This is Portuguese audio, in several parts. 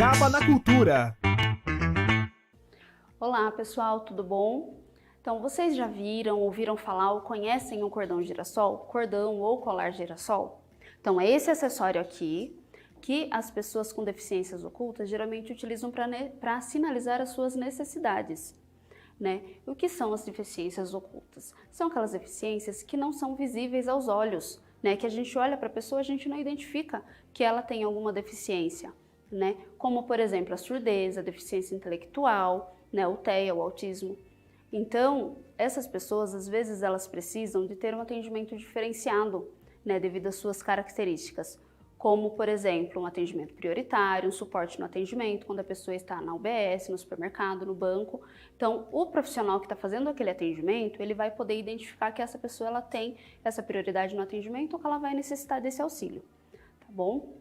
Sorocaba na Cultura. Olá pessoal, tudo bom? Então vocês já viram, ouviram falar ou conhecem o cordão girassol? Cordão ou colar girassol? Então é esse acessório aqui que as pessoas com deficiências ocultas geralmente utilizam para sinalizar as suas necessidades. Né? O que são as deficiências ocultas? São aquelas deficiências que não são visíveis aos olhos, né? Que a gente olha para a pessoa, a gente não identifica que ela tem alguma deficiência, né? Como, por exemplo, a surdez, a deficiência intelectual, né? O TEA, o autismo. Então, essas pessoas, às vezes, elas precisam de ter um atendimento diferenciado, né? Devido às suas características. Como, por exemplo, um atendimento prioritário, um suporte no atendimento, quando a pessoa está na UBS, no supermercado, no banco. Então, o profissional que está fazendo aquele atendimento, ele vai poder identificar que essa pessoa ela tem essa prioridade no atendimento ou que ela vai necessitar desse auxílio, tá bom?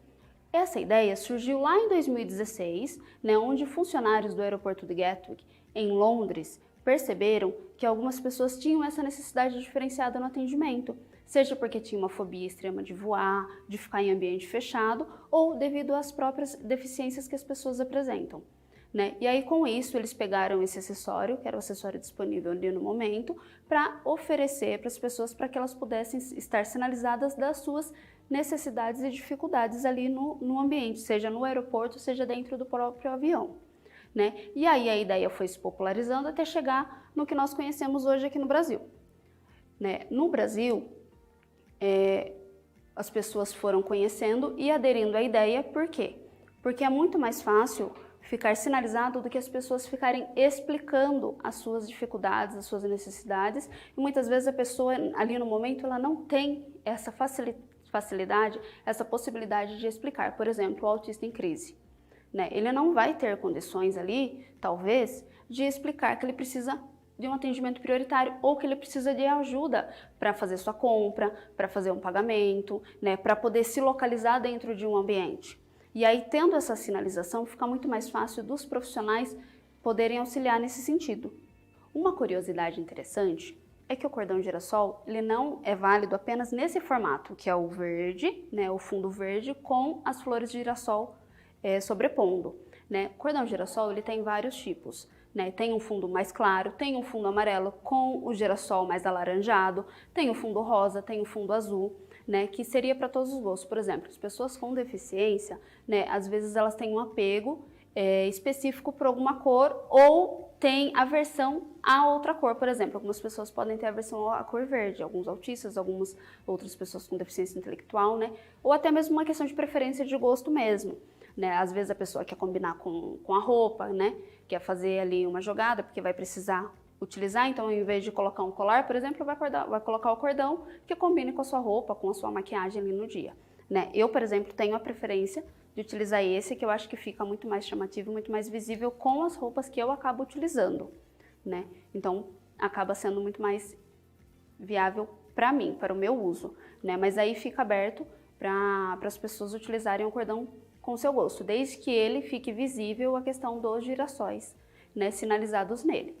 Essa ideia surgiu lá em 2016, né, onde funcionários do aeroporto de Gatwick, em Londres, perceberam que algumas pessoas tinham essa necessidade diferenciada no atendimento, seja porque tinha uma fobia extrema de voar, de ficar em ambiente fechado, ou devido às próprias deficiências que as pessoas apresentam, né? E aí com isso eles pegaram esse acessório, que era o acessório disponível ali no momento, para oferecer para as pessoas para que elas pudessem estar sinalizadas das suas necessidades e dificuldades ali no ambiente, seja no aeroporto, seja dentro do próprio avião. Né? E aí a ideia foi se popularizando até chegar no que nós conhecemos hoje aqui no Brasil. Né? No Brasil, as pessoas foram conhecendo e aderindo à ideia, por quê? Porque é muito mais fácil ficar sinalizado do que as pessoas ficarem explicando as suas dificuldades, as suas necessidades, e muitas vezes a pessoa ali no momento ela não tem essa facilidade, essa possibilidade de explicar. Por exemplo, o autista em crise. Né? Ele não vai ter condições ali, talvez, de explicar que ele precisa de um atendimento prioritário ou que ele precisa de ajuda para fazer sua compra, para fazer um pagamento, né? Para poder se localizar dentro de um ambiente. E aí, tendo essa sinalização, fica muito mais fácil dos profissionais poderem auxiliar nesse sentido. Uma curiosidade interessante é que o cordão girassol ele não é válido apenas nesse formato, que é o verde, né? O fundo verde com as flores de girassol sobrepondo, né? O cordão girassol ele tem vários tipos, né? Tem um fundo mais claro, tem um fundo amarelo com o girassol mais alaranjado, tem o fundo rosa, tem o fundo azul, né? Que seria para todos os gostos. Por exemplo, as pessoas com deficiência, né? Às vezes elas têm um apego específico por alguma cor ou tem aversão a outra cor. Por exemplo, algumas pessoas podem ter aversão à cor verde, alguns autistas, algumas outras pessoas com deficiência intelectual, né? Ou até mesmo uma questão de preferência de gosto mesmo. Né? Às vezes a pessoa quer combinar com a roupa, né? Quer fazer ali uma jogada porque vai precisar utilizar, então ao invés de colocar um colar, por exemplo, vai colocar o cordão que combine com a sua roupa, com a sua maquiagem ali no dia. Né? Eu, por exemplo, tenho a preferência de utilizar esse, que eu acho que fica muito mais chamativo, muito mais visível com as roupas que eu acabo utilizando. Né? Então acaba sendo muito mais viável para mim, para o meu uso. Né? Mas aí fica aberto para as pessoas utilizarem o cordão com seu gosto, desde que ele fique visível a questão dos girassóis, né, sinalizados nele.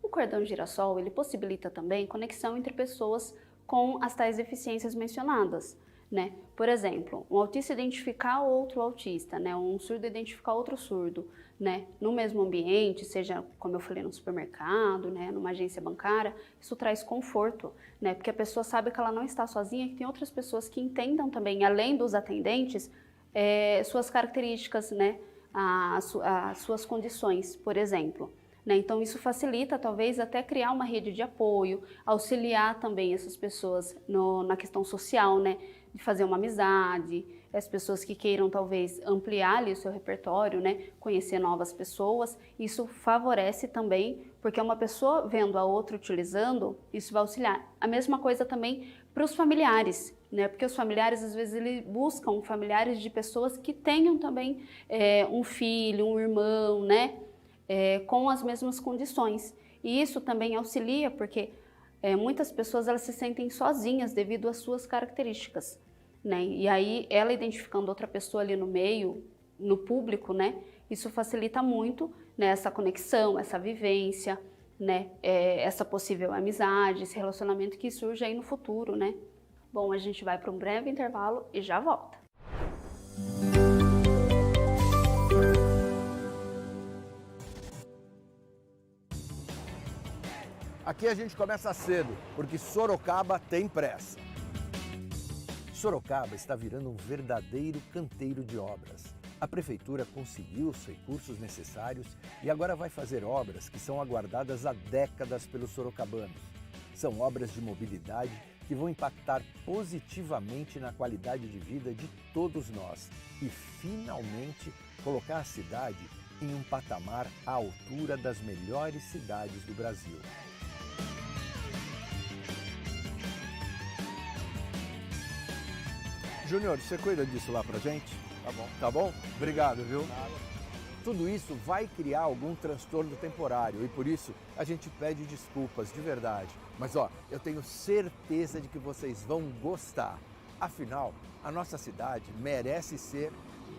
O cordão girassol ele possibilita também conexão entre pessoas com as tais deficiências mencionadas, né? Por exemplo, um autista identificar outro autista, né? Um surdo identificar outro surdo, né? No mesmo ambiente, seja, como eu falei, no supermercado, né? Numa agência bancária, isso traz conforto, né? Porque a pessoa sabe que ela não está sozinha, que tem outras pessoas que entendam também, além dos atendentes, suas características, né? As suas condições, por exemplo. Né? Então isso facilita talvez até criar uma rede de apoio, auxiliar também essas pessoas na questão social, né? De fazer uma amizade, as pessoas que queiram talvez ampliar ali o seu repertório, né? Conhecer novas pessoas, isso favorece também, porque uma pessoa vendo a outra utilizando, isso vai auxiliar. A mesma coisa também para os familiares, né? Porque os familiares às vezes eles buscam familiares de pessoas que tenham também um filho, um irmão, né? Com as mesmas condições. E isso também auxilia porque muitas pessoas elas se sentem sozinhas devido às suas características, né? E aí ela identificando outra pessoa ali no meio, no público, né? Isso facilita muito, né, essa conexão, essa vivência, né? Essa possível amizade, esse relacionamento que surge aí no futuro, né? Bom, a gente vai para um breve intervalo e já volta. Aqui a gente começa cedo, porque Sorocaba tem pressa. Sorocaba está virando um verdadeiro canteiro de obras. A Prefeitura conseguiu os recursos necessários e agora vai fazer obras que são aguardadas há décadas pelos sorocabanos. São obras de mobilidade que vão impactar positivamente na qualidade de vida de todos nós e, finalmente, colocar a cidade em um patamar à altura das melhores cidades do Brasil. Júnior, você cuida disso lá pra gente? Tá bom. Tá bom? Obrigado, viu? Nada. Tudo isso vai criar algum transtorno temporário e por isso a gente pede desculpas de verdade. Mas ó, eu tenho certeza de que vocês vão gostar. Afinal, a nossa cidade merece ser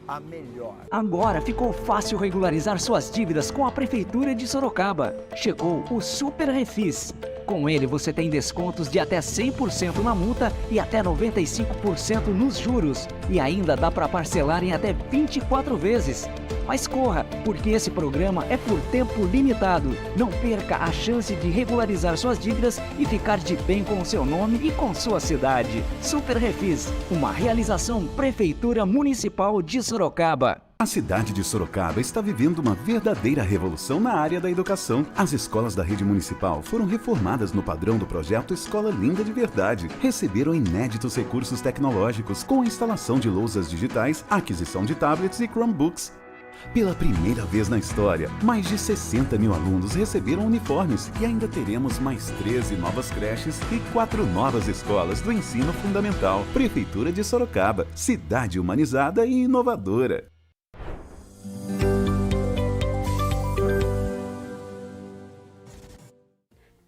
a melhor. Agora ficou fácil regularizar suas dívidas com a Prefeitura de Sorocaba. Chegou o Super Refis. Com ele você tem descontos de até 100% na multa e até 95% nos juros. E ainda dá para parcelar em até 24 vezes. Mas corra, porque esse programa é por tempo limitado. Não perca a chance de regularizar suas dívidas e ficar de bem com o seu nome e com sua cidade. Super Refis, uma realização Prefeitura Municipal de Sorocaba. A cidade de Sorocaba está vivendo uma verdadeira revolução na área da educação. As escolas da rede municipal foram reformadas no padrão do projeto Escola Linda de Verdade. Receberam inéditos recursos tecnológicos com a instalação de lousas digitais, aquisição de tablets e Chromebooks. Pela primeira vez na história, mais de 60 mil alunos receberam uniformes e ainda teremos mais 13 novas creches e 4 novas escolas do ensino fundamental. Prefeitura de Sorocaba, cidade humanizada e inovadora.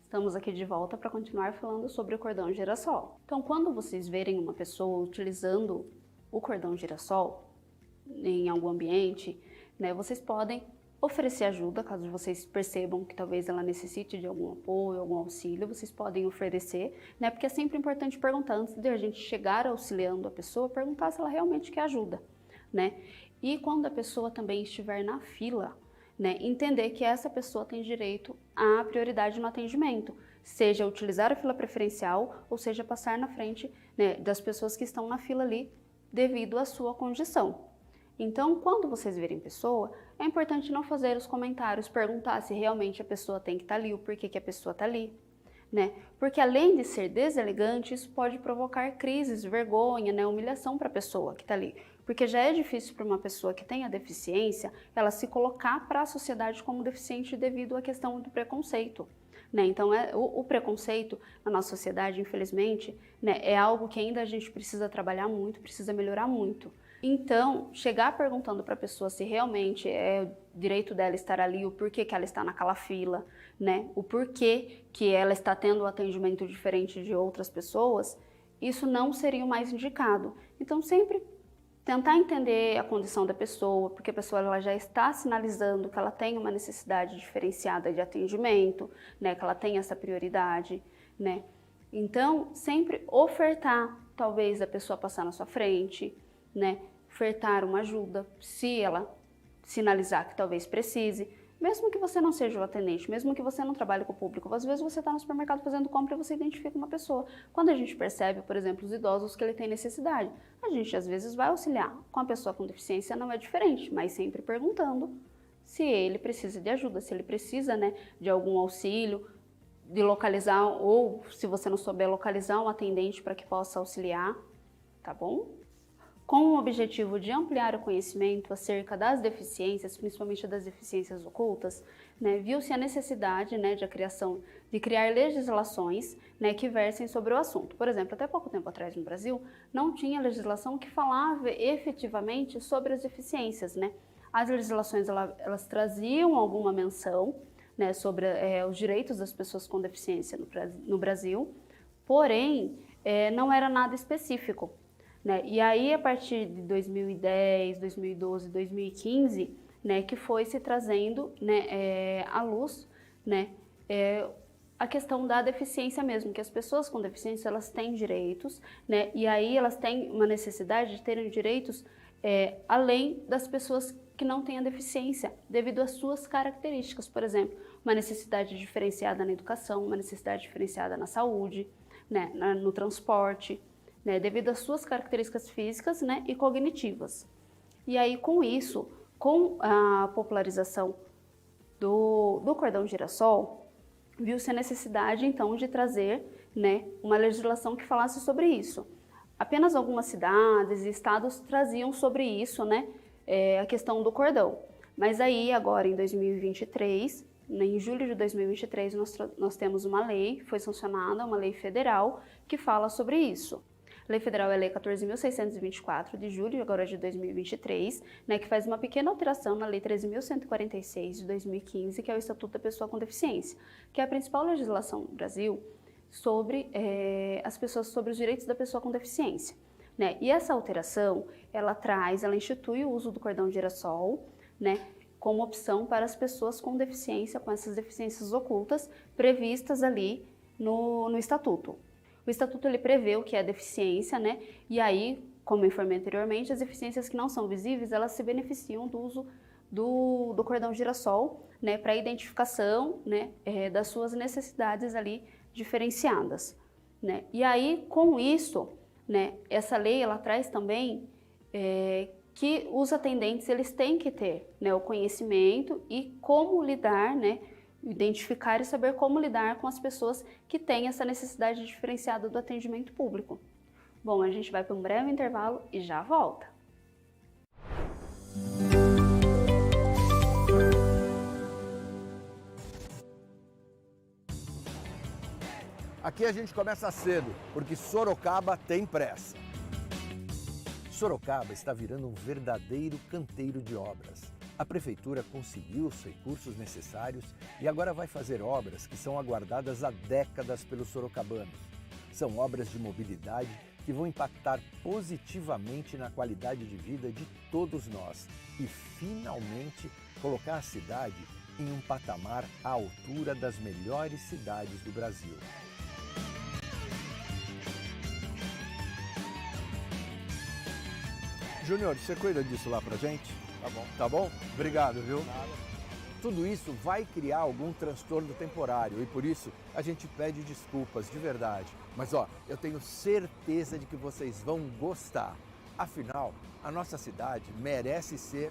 Estamos aqui de volta para continuar falando sobre o cordão girassol. Então, quando vocês verem uma pessoa utilizando o cordão girassol em algum ambiente, né, vocês podem oferecer ajuda, caso vocês percebam que talvez ela necessite de algum apoio, algum auxílio, vocês podem oferecer, né, porque é sempre importante perguntar, antes de a gente chegar auxiliando a pessoa, perguntar se ela realmente quer ajuda, né? E quando a pessoa também estiver na fila, né, entender que essa pessoa tem direito à prioridade no atendimento, seja utilizar a fila preferencial ou seja passar na frente, né, das pessoas que estão na fila ali devido à sua condição. Então, quando vocês verem pessoa, é importante não fazer os comentários, perguntar se realmente a pessoa tem que estar ali, o porquê que a pessoa está ali, né? Porque além de ser deselegante, isso pode provocar crises, vergonha, né, humilhação para a pessoa que está ali. Porque já é difícil para uma pessoa que tenha deficiência, ela se colocar para a sociedade como deficiente devido à questão do preconceito, né? Então, o preconceito na nossa sociedade, infelizmente, né, é algo que ainda a gente precisa trabalhar muito, precisa melhorar muito. Então, chegar perguntando para a pessoa se realmente é o direito dela estar ali, o porquê que ela está naquela fila, né? O porquê que ela está tendo um atendimento diferente de outras pessoas, isso não seria o mais indicado. Então, sempre tentar entender a condição da pessoa, porque a pessoa ela já está sinalizando que ela tem uma necessidade diferenciada de atendimento, né? Que ela tem essa prioridade, né? Então, sempre ofertar, talvez, a pessoa passar na sua frente, né, ofertar uma ajuda, se ela sinalizar que talvez precise, mesmo que você não seja o atendente, mesmo que você não trabalhe com o público, às vezes você está no supermercado fazendo compra e você identifica uma pessoa. Quando a gente percebe, por exemplo, os idosos que ele tem necessidade, a gente às vezes vai auxiliar. Com a pessoa com deficiência não é diferente, mas sempre perguntando se ele precisa de ajuda, se ele precisa, né, de algum auxílio, de localizar, ou se você não souber localizar um atendente para que possa auxiliar, tá bom? Com o objetivo de ampliar o conhecimento acerca das deficiências, principalmente das deficiências ocultas, né, viu-se a necessidade, né, de criar legislações, né, que versem sobre o assunto. Por exemplo, até pouco tempo atrás no Brasil, não tinha legislação que falava efetivamente sobre as deficiências, né? As legislações elas traziam alguma menção, né, sobre os direitos das pessoas com deficiência no Brasil, porém, não era nada específico. Né? E aí, a partir de 2010, 2012, 2015, né, que foi se trazendo, né, à luz, né, a questão da deficiência mesmo, que as pessoas com deficiência elas têm direitos, né, e aí elas têm uma necessidade de terem direitos além das pessoas que não têm a deficiência, devido às suas características. Por exemplo, uma necessidade diferenciada na educação, uma necessidade diferenciada na saúde, né, no transporte, né, devido às suas características físicas, né, e cognitivas. E aí, com isso, com a popularização do cordão girassol, viu-se a necessidade, então, de trazer, né, uma legislação que falasse sobre isso. Apenas algumas cidades e estados traziam sobre isso, né, a questão do cordão. Mas aí, agora, em 2023, né, em julho de 2023, nós temos uma lei, foi sancionada, uma lei federal, que fala sobre isso. A Lei Federal é a Lei 14.624, de julho agora de 2023, né, que faz uma pequena alteração na Lei 13.146, de 2015, que é o Estatuto da Pessoa com Deficiência, que é a principal legislação do Brasil sobre as pessoas, sobre os direitos da pessoa com deficiência. Né? E essa alteração, ela institui o uso do cordão girassol, né, como opção para as pessoas com deficiência, com essas deficiências ocultas, previstas ali no Estatuto. O Estatuto ele prevê o que é deficiência, né? E aí, como eu informei anteriormente, as deficiências que não são visíveis, elas se beneficiam do uso do cordão girassol, né, para identificação, né, das suas necessidades ali diferenciadas, né? E aí, com isso, né, essa lei ela traz também que os atendentes eles têm que ter, né, o conhecimento e como lidar, né, identificar e saber como lidar com as pessoas que têm essa necessidade diferenciada do atendimento público. Bom, a gente vai para um breve intervalo e já volta. Aqui a gente começa cedo, porque Sorocaba tem pressa. Sorocaba está virando um verdadeiro canteiro de obras. A Prefeitura conseguiu os recursos necessários e agora vai fazer obras que são aguardadas há décadas pelos sorocabanos. São obras de mobilidade que vão impactar positivamente na qualidade de vida de todos nós e, finalmente, colocar a cidade em um patamar à altura das melhores cidades do Brasil. Júnior, você cuida disso lá pra gente? Tá bom. Tá bom? Obrigado, viu? Nada. Tudo isso vai criar algum transtorno temporário e por isso a gente pede desculpas de verdade. Mas ó, eu tenho certeza de que vocês vão gostar. Afinal, a nossa cidade merece ser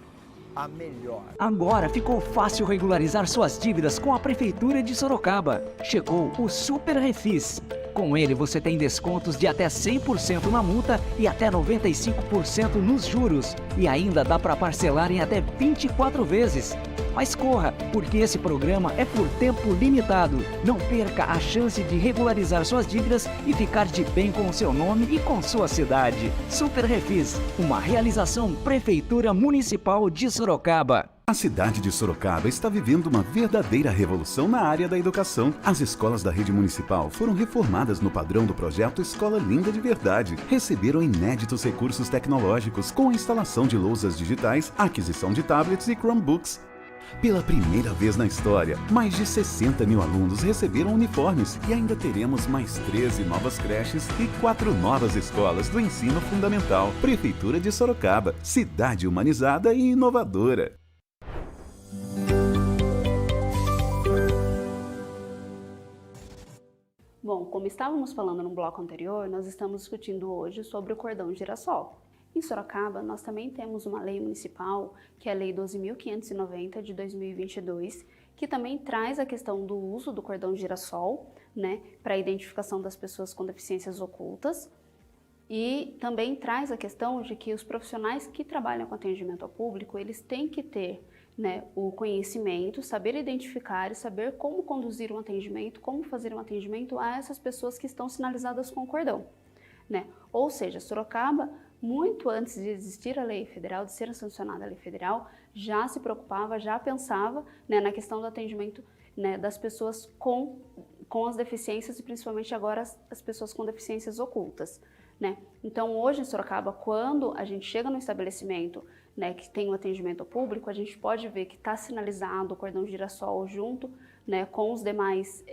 a melhor. Agora ficou fácil regularizar suas dívidas com a Prefeitura de Sorocaba. Chegou o Super Refis. Com ele você tem descontos de até 100% na multa e até 95% nos juros. E ainda dá para parcelar em até 24 vezes. Mas corra, porque esse programa é por tempo limitado. Não perca a chance de regularizar suas dívidas e ficar de bem com o seu nome e com sua cidade. Super Refis, uma realização Prefeitura Municipal de Sorocaba. A cidade de Sorocaba está vivendo uma verdadeira revolução na área da educação. As escolas da rede municipal foram reformadas no padrão do projeto Escola Linda de Verdade. Receberam inéditos recursos tecnológicos com a instalação de lousas digitais, aquisição de tablets e Chromebooks. Pela primeira vez na história, mais de 60 mil alunos receberam uniformes e ainda teremos mais 13 novas creches e 4 novas escolas do ensino fundamental. Prefeitura de Sorocaba, cidade humanizada e inovadora. Bom, como estávamos falando no bloco anterior, nós estamos discutindo hoje sobre o cordão girassol. Em Sorocaba, nós também temos uma lei municipal, que é a Lei 12.590 de 2022, que também traz a questão do uso do cordão girassol, né, para a identificação das pessoas com deficiências ocultas, e também traz a questão de que os profissionais que trabalham com atendimento ao público, eles têm que ter, né, o conhecimento, saber identificar e saber como conduzir um atendimento, como fazer um atendimento a essas pessoas que estão sinalizadas com o cordão, né? Ou seja, Sorocaba, muito antes de existir a lei federal, de ser sancionada a lei federal, já se preocupava, já pensava, né, na questão do atendimento, né, das pessoas com as deficiências e principalmente agora as pessoas com deficiências ocultas, né? Então hoje em Sorocaba, quando a gente chega no estabelecimento, né, que tem um atendimento ao público, a gente pode ver que está sinalizado o cordão girassol junto, né, com os demais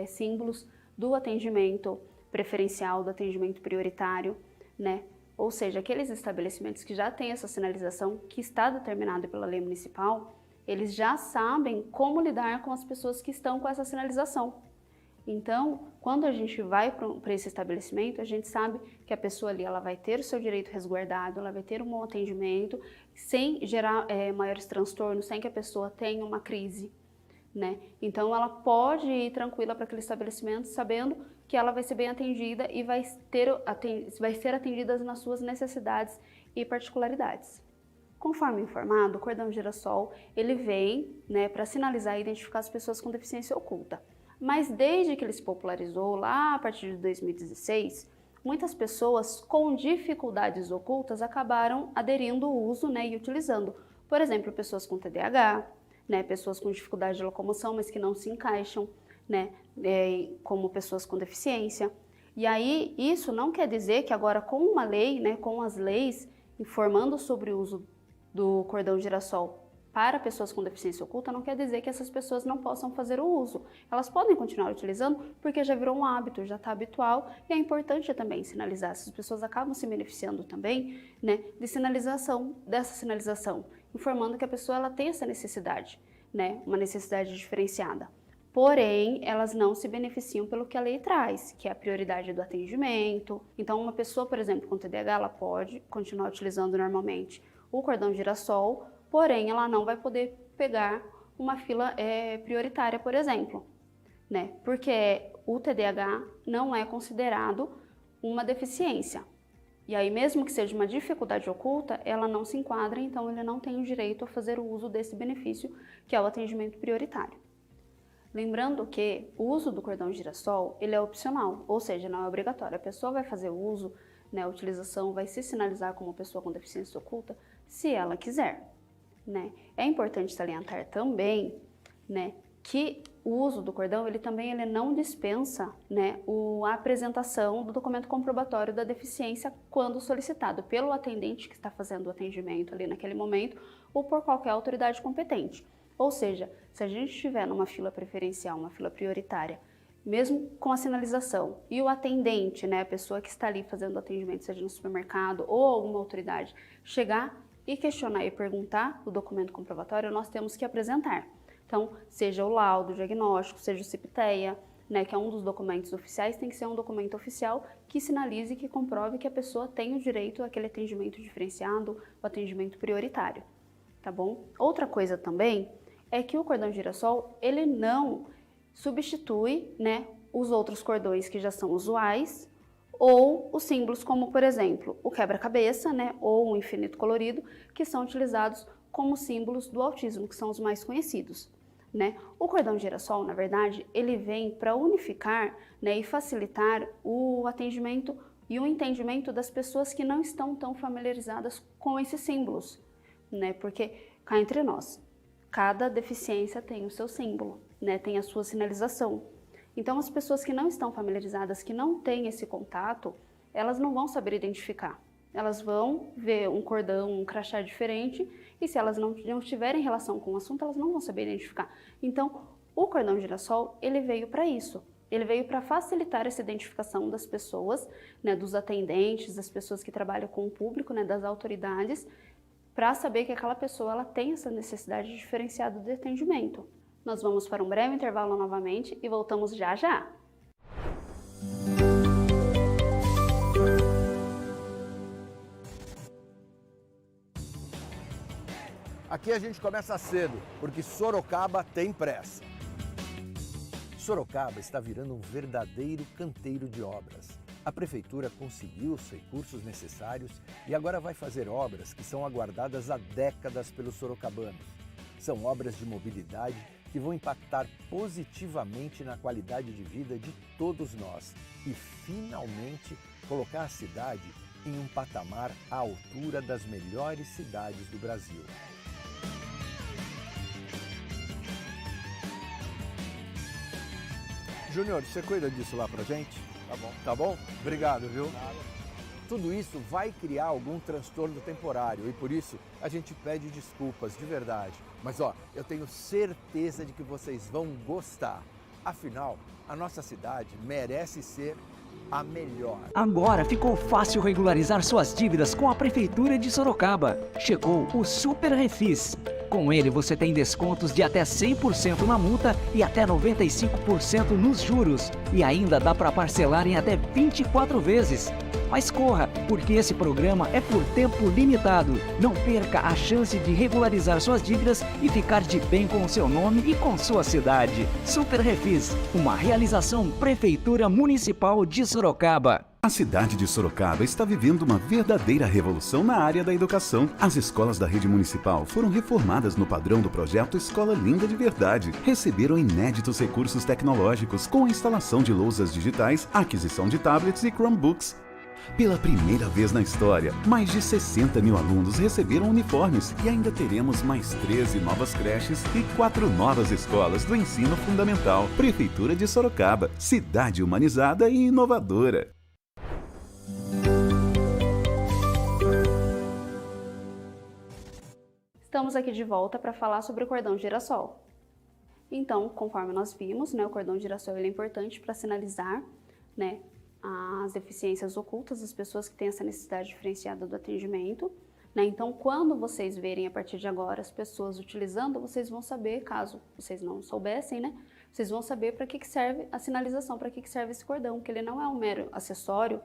símbolos do atendimento preferencial, do atendimento prioritário, né? Ou seja, aqueles estabelecimentos que já têm essa sinalização que está determinada pela lei municipal, eles já sabem como lidar com as pessoas que estão com essa sinalização. Então, quando a gente vai para esse estabelecimento, a gente sabe que a pessoa ali ela vai ter o seu direito resguardado, ela vai ter um bom atendimento, sem gerar maiores transtornos, sem que a pessoa tenha uma crise, né? Então, ela pode ir tranquila para aquele estabelecimento, sabendo que ela vai ser bem atendida e vai ser atendida nas suas necessidades e particularidades. Conforme informado, o cordão girassol ele vem, né, para sinalizar e identificar as pessoas com deficiência oculta. Mas desde que ele se popularizou, lá a partir de 2016, muitas pessoas com dificuldades ocultas acabaram aderindo ao uso, né, e utilizando. Por exemplo, pessoas com TDAH, né, pessoas com dificuldade de locomoção, mas que não se encaixam, né, como pessoas com deficiência. E aí, isso não quer dizer que agora com uma lei, né, com as leis informando sobre o uso do cordão girassol para pessoas com deficiência oculta, não quer dizer que essas pessoas não possam fazer o uso. Elas podem continuar utilizando porque já virou um hábito, já está habitual, e é importante também sinalizar. Essas pessoas acabam se beneficiando também, né, dessa sinalização, informando que a pessoa ela tem essa necessidade, né, uma necessidade diferenciada. Porém, elas não se beneficiam pelo que a lei traz, que é a prioridade do atendimento. Então, uma pessoa, por exemplo, com TDAH, ela pode continuar utilizando normalmente o cordão girassol, porém ela não vai poder pegar uma fila prioritária, por exemplo, né? Porque o TDAH não é considerado uma deficiência. E aí, mesmo que seja uma dificuldade oculta, ela não se enquadra, então ele não tem o direito a fazer o uso desse benefício, que é o atendimento prioritário. Lembrando que o uso do cordão girassol, ele é opcional, ou seja, não é obrigatório. A pessoa vai fazer o uso, né, a utilização, vai se sinalizar como pessoa com deficiência oculta, se ela quiser, né? É importante salientar também, né, que o uso do cordão, ele não dispensa, né, a apresentação do documento comprobatório da deficiência quando solicitado pelo atendente que está fazendo o atendimento ali naquele momento ou por qualquer autoridade competente. Ou seja, se a gente estiver numa fila preferencial, uma fila prioritária, mesmo com a sinalização, e o atendente, né, a pessoa que está ali fazendo o atendimento, seja no supermercado ou alguma autoridade, chegar e questionar e perguntar o documento comprobatório, nós temos que apresentar. Então, seja o laudo diagnóstico, seja o CIPTEA, né, que é um dos documentos oficiais, tem que ser um documento oficial que sinalize e que comprove que a pessoa tem o direito àquele atendimento diferenciado, o atendimento prioritário, tá bom? Outra coisa também é que o cordão girassol, ele não substitui, né, os outros cordões que já são usuais ou os símbolos como, por exemplo, o quebra-cabeça, né, ou o infinito colorido, que são utilizados como símbolos do autismo, que são os mais conhecidos, né? O cordão girassol, na verdade, ele vem para unificar, né, e facilitar o atendimento e o entendimento das pessoas que não estão tão familiarizadas com esses símbolos, né? Porque, cá entre nós, cada deficiência tem o seu símbolo, né? Tem a sua sinalização. Então, as pessoas que não estão familiarizadas, que não têm esse contato, elas não vão saber identificar. Elas vão ver um cordão, um crachá diferente, e se elas não tiverem relação com o assunto, elas não vão saber identificar. Então, o cordão girassol, ele veio para isso. Ele veio para facilitar essa identificação das pessoas, né, dos atendentes, das pessoas que trabalham com o público, né, das autoridades, para saber que aquela pessoa ela tem essa necessidade diferenciada de atendimento. Nós vamos para um breve intervalo novamente e voltamos já já. Aqui a gente começa cedo, porque Sorocaba tem pressa. Sorocaba está virando um verdadeiro canteiro de obras. A Prefeitura conseguiu os recursos necessários e agora vai fazer obras que são aguardadas há décadas pelos sorocabanos. São obras de mobilidade que vão impactar positivamente na qualidade de vida de todos nós e, finalmente, colocar a cidade em um patamar à altura das melhores cidades do Brasil. Júnior, você cuida disso lá pra gente? Tá bom. Tá bom? Obrigado, viu? Nada. Tudo isso vai criar algum transtorno temporário e por isso a gente pede desculpas de verdade. Mas ó, eu tenho certeza de que vocês vão gostar. Afinal, a nossa cidade merece ser a melhor. Agora ficou fácil regularizar suas dívidas com a Prefeitura de Sorocaba. Chegou o Super Refis. Com ele você tem descontos de até 100% na multa e até 95% nos juros. E ainda dá para parcelar em até 24 vezes. Mas corra, porque esse programa é por tempo limitado. Não perca a chance de regularizar suas dívidas e ficar de bem com o seu nome e com sua cidade. Super Refis, uma realização Prefeitura Municipal de Sorocaba. A cidade de Sorocaba está vivendo uma verdadeira revolução na área da educação. As escolas da rede municipal foram reformadas no padrão do projeto Escola Linda de Verdade. Receberam inéditos recursos tecnológicos com a instalação de lousas digitais, aquisição de tablets e Chromebooks. Pela primeira vez na história, mais de 60 mil alunos receberam uniformes e ainda teremos mais 13 novas creches e 4 novas escolas do ensino fundamental. Prefeitura de Sorocaba, cidade humanizada e inovadora. Estamos aqui de volta para falar sobre o cordão girassol. Então, conforme nós vimos, o cordão girassol ele é importante para sinalizar, as deficiências ocultas das pessoas que têm essa necessidade diferenciada do atendimento. Então, quando vocês verem a partir de agora as pessoas utilizando, vocês vão saber, caso vocês não soubessem, vocês vão saber para que serve a sinalização, para que serve esse cordão, que ele não é um mero acessório,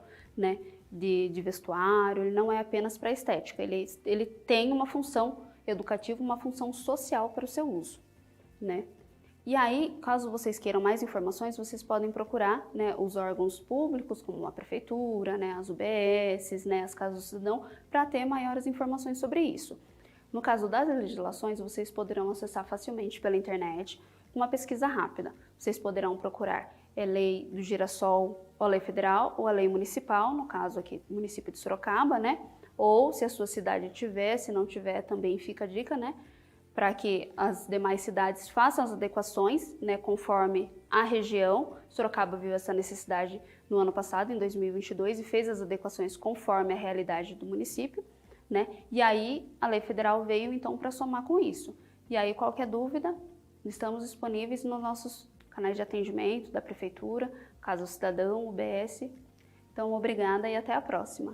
de vestuário, ele não é apenas para estética, ele tem uma função educativa, uma função social para o seu uso, E aí, caso vocês queiram mais informações, vocês podem procurar os órgãos públicos, como a prefeitura, as UBSs, as casas do cidadão, para ter maiores informações sobre isso. No caso das legislações, vocês poderão acessar facilmente pela internet uma pesquisa rápida. Vocês poderão procurar lei do girassol, ou a lei federal, ou a lei municipal, no caso aqui, município de Sorocaba, Ou se a sua cidade tiver, se não tiver, também fica a dica, para que as demais cidades façam as adequações, conforme a região. Sorocaba viu essa necessidade no ano passado, em 2022, e fez as adequações conforme a realidade do município, E aí a lei federal veio então para somar com isso. E aí qualquer dúvida, estamos disponíveis nos nossos canais de atendimento da prefeitura, Casa do Cidadão, UBS. Então, obrigada e até a próxima.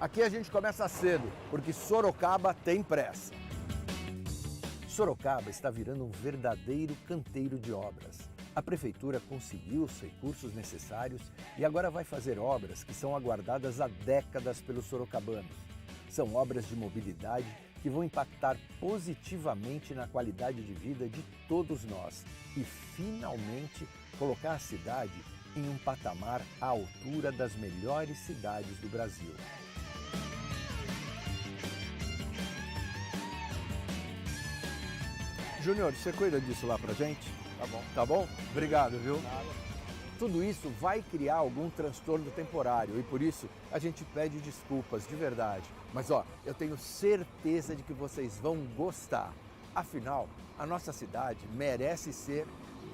Aqui a gente começa cedo, porque Sorocaba tem pressa. Sorocaba está virando um verdadeiro canteiro de obras. A Prefeitura conseguiu os recursos necessários e agora vai fazer obras que são aguardadas há décadas pelos sorocabanos. São obras de mobilidade que vão impactar positivamente na qualidade de vida de todos nós e, finalmente, colocar a cidade em um patamar à altura das melhores cidades do Brasil. Júnior, você cuida disso lá pra gente? Tá bom. Tá bom? Obrigado, viu? Nada. Tudo isso vai criar algum transtorno temporário e por isso a gente pede desculpas de verdade. Mas eu tenho certeza de que vocês vão gostar. Afinal, a nossa cidade merece ser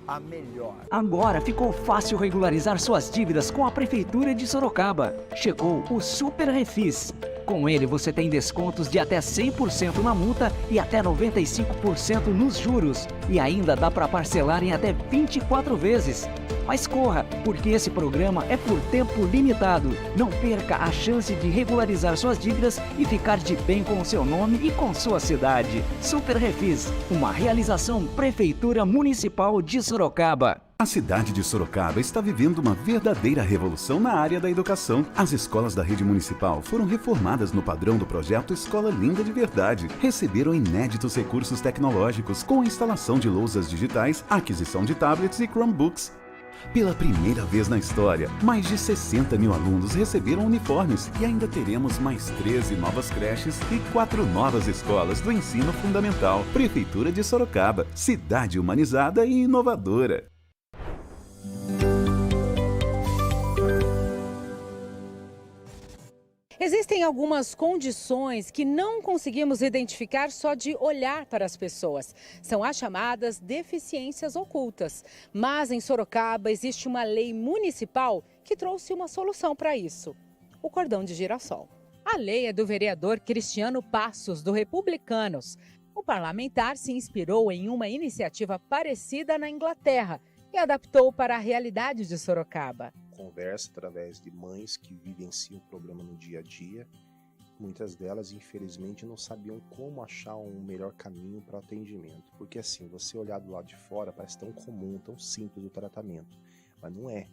a melhor. Agora ficou fácil regularizar suas dívidas com a Prefeitura de Sorocaba. Chegou o Super Refis. Com ele você tem descontos de até 100% na multa e até 95% nos juros. E ainda dá para parcelar em até 24 vezes. Mas corra, porque esse programa é por tempo limitado. Não perca a chance de regularizar suas dívidas e ficar de bem com o seu nome e com sua cidade. Super Refis, uma realização Prefeitura Municipal de Sorocaba. A cidade de Sorocaba está vivendo uma verdadeira revolução na área da educação. As escolas da rede municipal foram reformadas no padrão do projeto Escola Linda de Verdade. Receberam inéditos recursos tecnológicos com a instalação de lousas digitais, aquisição de tablets e Chromebooks. Pela primeira vez na história, mais de 60 mil alunos receberam uniformes e ainda teremos mais 13 novas creches e 4 novas escolas do ensino fundamental. Prefeitura de Sorocaba, cidade humanizada e inovadora. Existem algumas condições que não conseguimos identificar só de olhar para as pessoas. São as chamadas deficiências ocultas. Mas em Sorocaba existe uma lei municipal que trouxe uma solução para isso: o cordão de girassol. A lei é do vereador Cristiano Passos, do Republicanos. O parlamentar se inspirou em uma iniciativa parecida na Inglaterra e adaptou para a realidade de Sorocaba. Conversa através de mães que vivenciam o problema no dia a dia. Muitas delas, infelizmente, não sabiam como achar um melhor caminho para o atendimento. Porque assim, você olhar do lado de fora parece tão comum, tão simples o tratamento. Mas não é.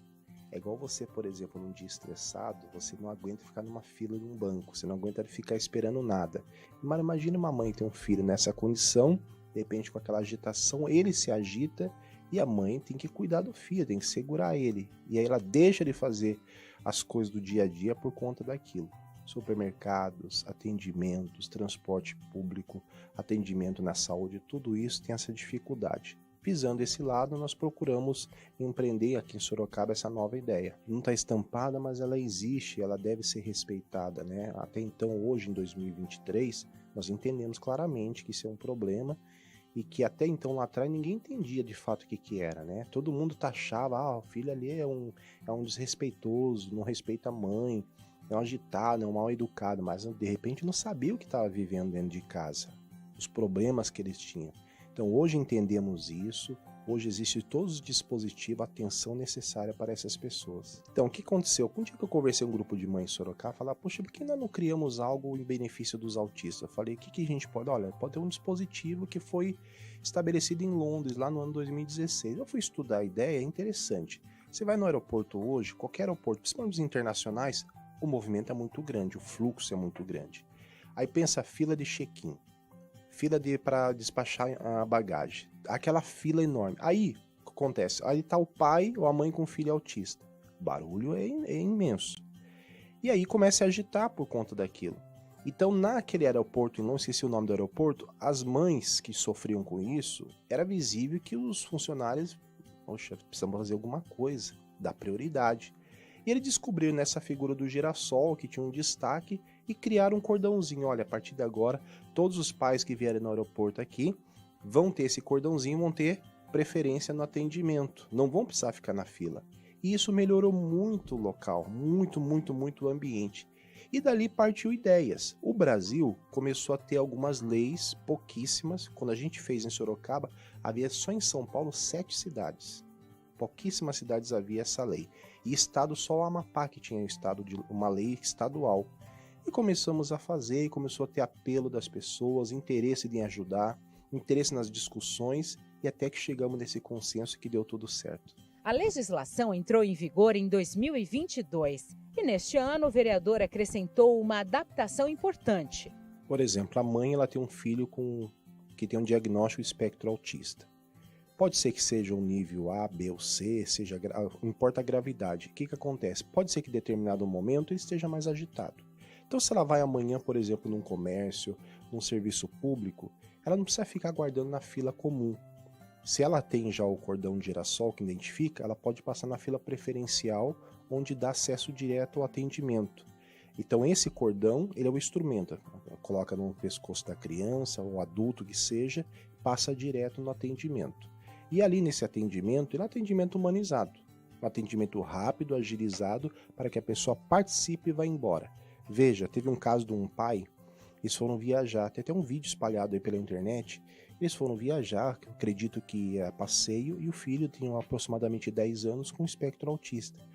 É igual você, por exemplo, num dia estressado, você não aguenta ficar numa fila de um banco, você não aguenta ficar esperando nada. Mas imagina uma mãe ter um filho nessa condição, de repente com aquela agitação, ele se agita e a mãe tem que cuidar do filho, tem que segurar ele. E aí ela deixa de fazer as coisas do dia a dia por conta daquilo. Supermercados, atendimentos, transporte público, atendimento na saúde, tudo isso tem essa dificuldade. Visando esse lado, nós procuramos empreender aqui em Sorocaba essa nova ideia. Não está estampada, mas ela existe, ela deve ser respeitada, né? Até então, hoje, em 2023, nós entendemos claramente que isso é um problema e que até então, lá atrás, ninguém entendia de fato o que era, né? Todo mundo taxava, o filho ali é um desrespeitoso, não respeita a mãe, é um agitado, é um mal educado, mas de repente não sabia o que estava vivendo dentro de casa, os problemas que eles tinham. Então hoje entendemos isso, hoje existe todos os dispositivos, a atenção necessária para essas pessoas. Então o que aconteceu? Um dia que eu conversei com um grupo de mães em Sorocaba, falar, poxa, por que nós não criamos algo em benefício dos autistas? Eu falei, o que a gente pode? Olha, pode ter um dispositivo que foi estabelecido em Londres, lá no ano 2016. Eu fui estudar a ideia, é interessante. Você vai no aeroporto hoje, qualquer aeroporto, principalmente os internacionais, o movimento é muito grande, o fluxo é muito grande. Aí pensa a fila de check-in. Fila para despachar a bagagem. Aquela fila enorme. Aí, o que acontece? Aí tá o pai ou a mãe com o filho autista. O barulho é imenso. E aí começa a agitar por conta daquilo. Então, naquele aeroporto, não esqueci o nome do aeroporto, as mães que sofriam com isso, era visível que os funcionários, poxa, precisamos fazer alguma coisa, dar prioridade. E ele descobriu nessa figura do girassol, que tinha um destaque, e criaram um cordãozinho. Olha, a partir de agora, todos os pais que vierem no aeroporto aqui vão ter esse cordãozinho, vão ter preferência no atendimento. Não vão precisar ficar na fila. E isso melhorou muito o local, muito o ambiente. E dali partiu ideias. O Brasil começou a ter algumas leis, pouquíssimas. Quando a gente fez em Sorocaba, havia só em São Paulo 7 cidades. Pouquíssimas cidades havia essa lei. E estado, só o Amapá que tinha uma lei estadual. E começamos a fazer, e começou a ter apelo das pessoas, interesse em ajudar, interesse nas discussões, e até que chegamos nesse consenso que deu tudo certo. A legislação entrou em vigor em 2022 e neste ano o vereador acrescentou uma adaptação importante. Por exemplo, a mãe ela tem um filho que tem um diagnóstico de espectro autista. Pode ser que seja um nível A, B ou C, não importa a gravidade. O que acontece? Pode ser que em determinado momento ele esteja mais agitado. Então, se ela vai amanhã, por exemplo, num comércio, num serviço público, ela não precisa ficar aguardando na fila comum. Se ela tem já o cordão de girassol que identifica, ela pode passar na fila preferencial, onde dá acesso direto ao atendimento. Então, esse cordão, ele é o instrumento. Coloca no pescoço da criança, ou adulto que seja, passa direto no atendimento. E ali nesse atendimento, ele é um atendimento humanizado. Um atendimento rápido, agilizado, para que a pessoa participe e vá embora. Veja, teve um caso de um pai, eles foram viajar, tem até um vídeo espalhado aí pela internet, eles foram viajar, acredito que é passeio, e o filho tinha aproximadamente 10 anos com espectro autista.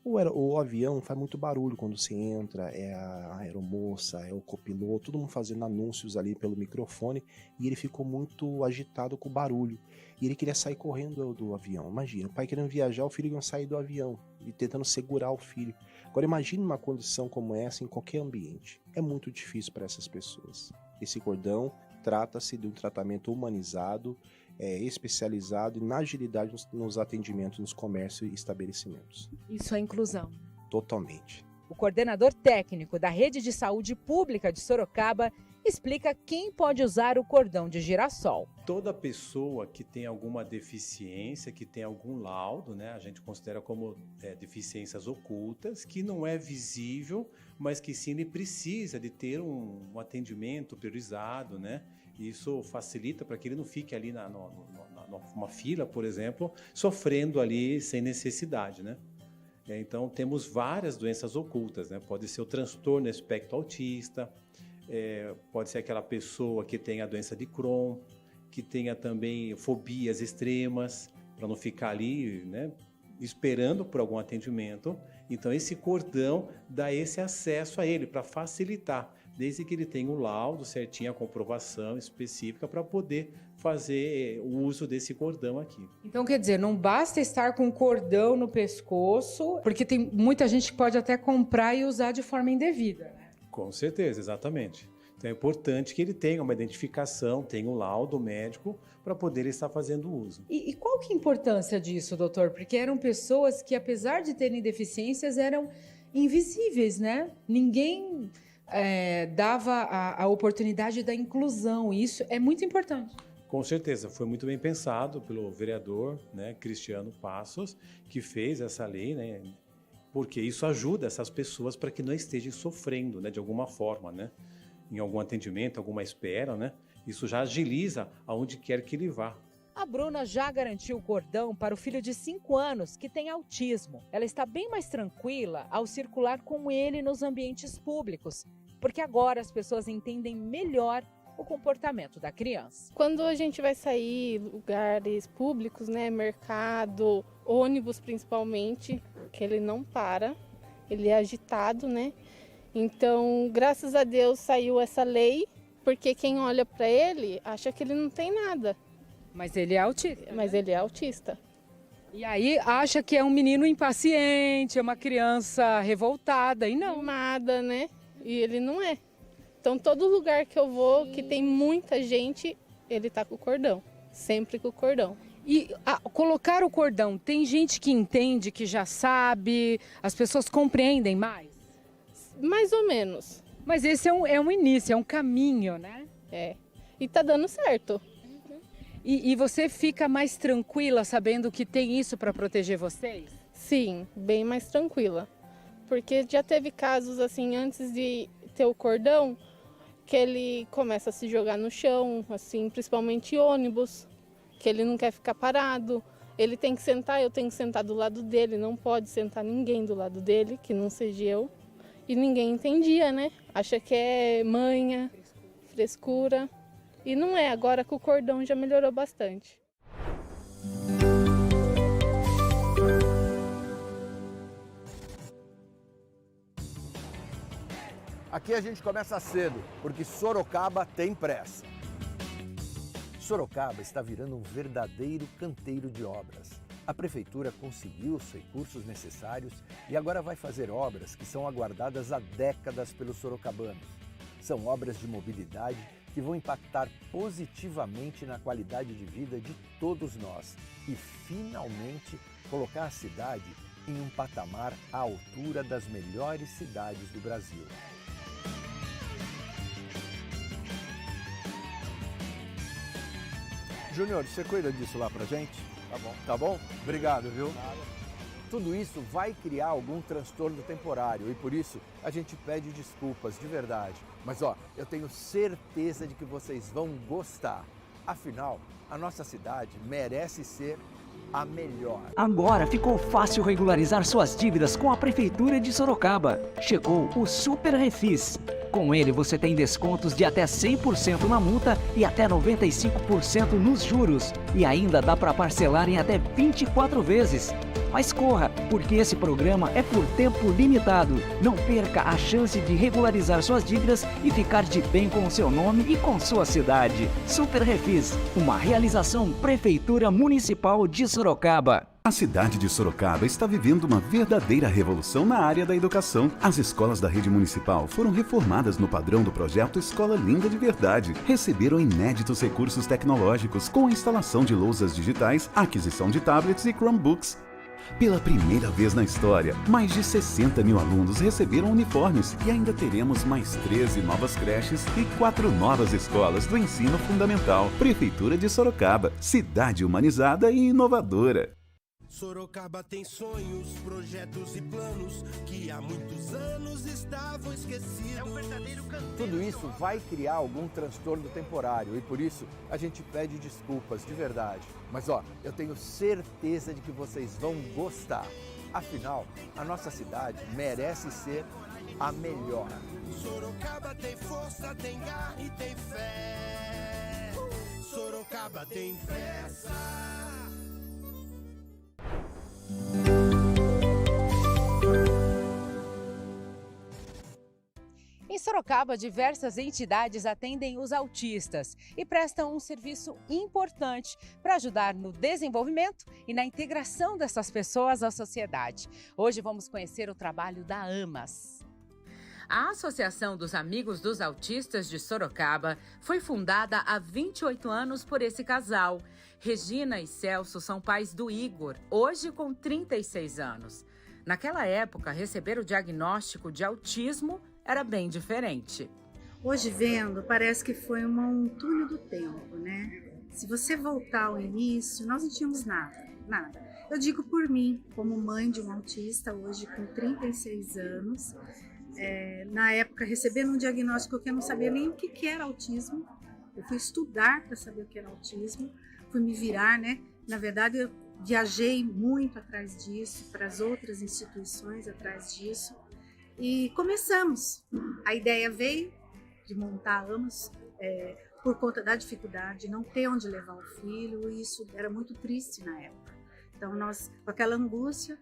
O avião faz muito barulho quando você entra, é a aeromoça, é o copiloto, todo mundo fazendo anúncios ali pelo microfone, e ele ficou muito agitado com o barulho. E ele queria sair correndo do avião. Imagina, o pai querendo viajar, o filho querendo sair do avião, e tentando segurar o filho. Agora imagine uma condição como essa em qualquer ambiente. É muito difícil para essas pessoas. Esse cordão trata-se de um tratamento humanizado, especializado na agilidade nos atendimentos nos comércios e estabelecimentos. Isso é inclusão. Totalmente. O coordenador técnico da Rede de Saúde Pública de Sorocaba explica quem pode usar o cordão de girassol. Toda pessoa que tem alguma deficiência, que tem algum laudo, né, a gente considera como deficiências ocultas, que não é visível, mas que sim ele precisa de ter um atendimento priorizado, né? Isso facilita para que ele não fique ali numa fila, por exemplo, sofrendo ali sem necessidade, né? Então, temos várias doenças ocultas, né? Pode ser o transtorno espectro autista, pode ser aquela pessoa que tem a doença de Crohn, que tenha também fobias extremas, para não ficar ali, né, esperando por algum atendimento. Então, esse cordão dá esse acesso a ele, para facilitar, desde que ele tenha o laudo certinho, a comprovação específica, para poder fazer o uso desse cordão aqui. Então, quer dizer, não basta estar com um cordão no pescoço, porque tem muita gente que pode até comprar e usar de forma indevida, né? Com certeza, exatamente. Então é importante que ele tenha uma identificação, tenha um laudo médico para poder estar fazendo uso. E qual que é a importância disso, doutor? Porque eram pessoas que, apesar de terem deficiências, eram invisíveis, né? Ninguém dava a oportunidade da inclusão. E isso é muito importante. Com certeza, foi muito bem pensado pelo vereador, né, Cristiano Passos, que fez essa lei, né, porque isso ajuda essas pessoas para que não estejam sofrendo, né, de alguma forma, né, em algum atendimento, alguma espera, né, isso já agiliza aonde quer que ele vá. A Bruna já garantiu o cordão para o filho de 5 anos que tem autismo. Ela está bem mais tranquila ao circular com ele nos ambientes públicos, porque agora as pessoas entendem melhor o comportamento da criança. Quando a gente vai sair lugares públicos, né, mercado, ônibus principalmente, que ele não para, ele é agitado, né? Então, graças a Deus saiu essa lei, porque quem olha para ele acha que ele não tem nada. Mas ele é autista. Mas ele é autista. E aí acha que é um menino impaciente, é uma criança revoltada, e não. Mimada, né? E ele não é. Então, todo lugar que eu vou, que tem muita gente, ele tá com o cordão. Sempre com o cordão. E colocar o cordão, tem gente que entende, que já sabe, as pessoas compreendem mais? Mais ou menos. Mas esse é um início, é um caminho, né? É. E tá dando certo. E você fica mais tranquila sabendo que tem isso para proteger vocês? Sim, bem mais tranquila. Porque já teve casos assim, antes de ter o cordão, que ele começa a se jogar no chão, assim, principalmente ônibus, que ele não quer ficar parado. Ele tem que sentar, eu tenho que sentar do lado dele, não pode sentar ninguém do lado dele, que não seja eu. E ninguém entendia, né? Acha que é manha, frescura. E não é, agora com o cordão já melhorou bastante. Aqui a gente começa cedo, porque Sorocaba tem pressa. Sorocaba está virando um verdadeiro canteiro de obras. A prefeitura conseguiu os recursos necessários e agora vai fazer obras que são aguardadas há décadas pelos sorocabanos. São obras de mobilidade que vão impactar positivamente na qualidade de vida de todos nós e, finalmente, colocar a cidade em um patamar à altura das melhores cidades do Brasil. Júnior, você cuida disso lá pra gente? Tá bom. Tá bom? Obrigado, viu? Nada. Tudo isso vai criar algum transtorno temporário e por isso a gente pede desculpas de verdade. Mas eu tenho certeza de que vocês vão gostar. Afinal, a nossa cidade merece ser a melhor. Agora ficou fácil regularizar suas dívidas com a Prefeitura de Sorocaba. Chegou o Super Refis. Com ele você tem descontos de até 100% na multa e até 95% nos juros. E ainda dá para parcelar em até 24 vezes. Mas corra, porque esse programa é por tempo limitado. Não perca a chance de regularizar suas dívidas e ficar de bem com o seu nome e com sua cidade. Super Refis, uma realização Prefeitura Municipal de Sorocaba. A cidade de Sorocaba está vivendo uma verdadeira revolução na área da educação. As escolas da rede municipal foram reformadas no padrão do projeto Escola Linda de Verdade. Receberam inéditos recursos tecnológicos com a instalação de lousas digitais, aquisição de tablets e Chromebooks. Pela primeira vez na história, mais de 60 mil alunos receberam uniformes e ainda teremos mais 13 novas creches e 4 novas escolas do ensino fundamental. Prefeitura de Sorocaba, cidade humanizada e inovadora. Sorocaba tem sonhos, projetos e planos que há muitos anos estavam esquecidos. É um verdadeiro canteiro. Tudo isso vai criar algum transtorno temporário e por isso a gente pede desculpas de verdade. Mas eu tenho certeza de que vocês vão gostar. Afinal, a nossa cidade merece ser a melhor. Sorocaba tem força, tem garra e tem fé. Sorocaba tem pressa. Em Sorocaba, diversas entidades atendem os autistas e prestam um serviço importante para ajudar no desenvolvimento e na integração dessas pessoas à sociedade. Hoje vamos conhecer o trabalho da AMAS. A Associação dos Amigos dos Autistas de Sorocaba foi fundada há 28 anos por esse casal. Regina e Celso são pais do Igor, hoje com 36 anos. Naquela época, receber o diagnóstico de autismo era bem diferente. Hoje vendo, parece que foi um túnel do tempo, né? Se você voltar ao início, nós não tínhamos nada. Eu digo por mim, como mãe de um autista, hoje com 36 anos, na época recebendo um diagnóstico que eu não sabia nem o que era autismo. Eu fui estudar para saber o que era autismo, fui me virar, né? Na verdade, eu viajei muito atrás disso, para as outras instituições atrás disso. E começamos. A ideia veio de montar a AMAS por conta da dificuldade de não ter onde levar o filho, e isso era muito triste na época. Então nós, com aquela angústia,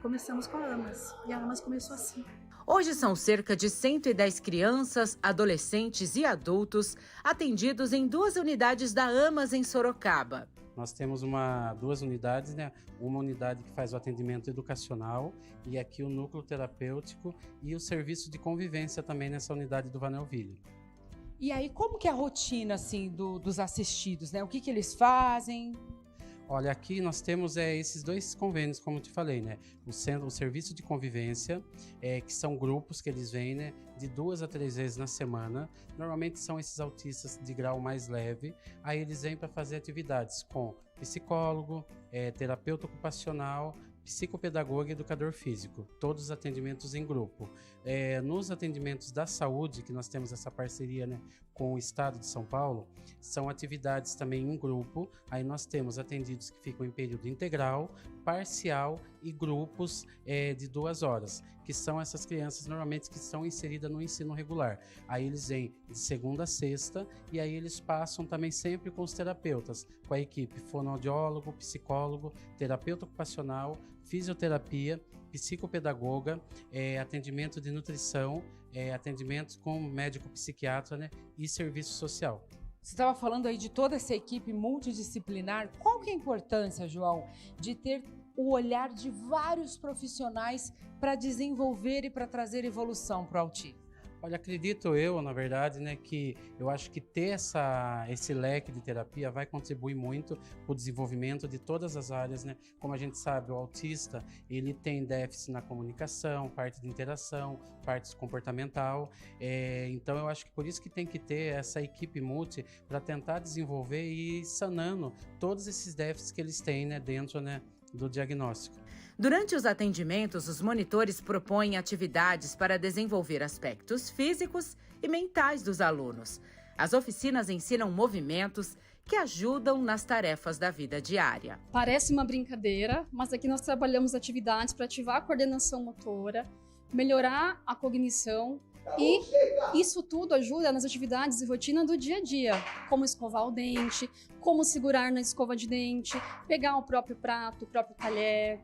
começamos com a AMAS, e a AMAS começou assim. Hoje são cerca de 110 crianças, adolescentes e adultos atendidos em 2 unidades da AMAS em Sorocaba. Nós temos duas unidades, né? Uma unidade que faz o atendimento educacional e aqui o núcleo terapêutico e o serviço de convivência também nessa unidade do Vanelville. E aí, como que é a rotina assim, dos assistidos, né? O que eles fazem? Olha, aqui nós temos esses 2 convênios, como eu te falei, né? O serviço de convivência, que são grupos que eles vêm, né? De 2 a 3 vezes na semana. Normalmente são esses autistas de grau mais leve. Aí eles vêm para fazer atividades com psicólogo, terapeuta ocupacional, psicopedagogo e educador físico, todos os atendimentos em grupo. Nos atendimentos da saúde, que nós temos essa parceria, né, com o Estado de São Paulo, são atividades também em grupo. Aí nós temos atendidos que ficam em período integral, parcial e grupos de 2 horas, que são essas crianças normalmente que estão inseridas no ensino regular. Aí eles vêm de segunda a sexta e aí eles passam também sempre com os terapeutas, com a equipe fonoaudiólogo, psicólogo, terapeuta ocupacional, fisioterapia, psicopedagoga, atendimento de nutrição, atendimento com médico psiquiatra, né, e serviço social. Você estava falando aí de toda essa equipe multidisciplinar. Qual que é a importância, João, de ter o olhar de vários profissionais para desenvolver e para trazer evolução para o autismo? Olha, acredito eu, na verdade, né, que eu acho que ter esse leque de terapia vai contribuir muito para o desenvolvimento de todas as áreas, né? Como a gente sabe, o autista, ele tem déficit na comunicação, parte de interação, parte comportamental, então eu acho que por isso que tem que ter essa equipe multi para tentar desenvolver e ir sanando todos esses déficits que eles têm, né, dentro, né, do diagnóstico. Durante os atendimentos, os monitores propõem atividades para desenvolver aspectos físicos e mentais dos alunos. As oficinas ensinam movimentos que ajudam nas tarefas da vida diária. Parece uma brincadeira, mas aqui nós trabalhamos atividades para ativar a coordenação motora, melhorar a cognição, e isso tudo ajuda nas atividades e rotina do dia a dia, como escovar o dente, como segurar na escova de dente, pegar o próprio prato, o próprio talher,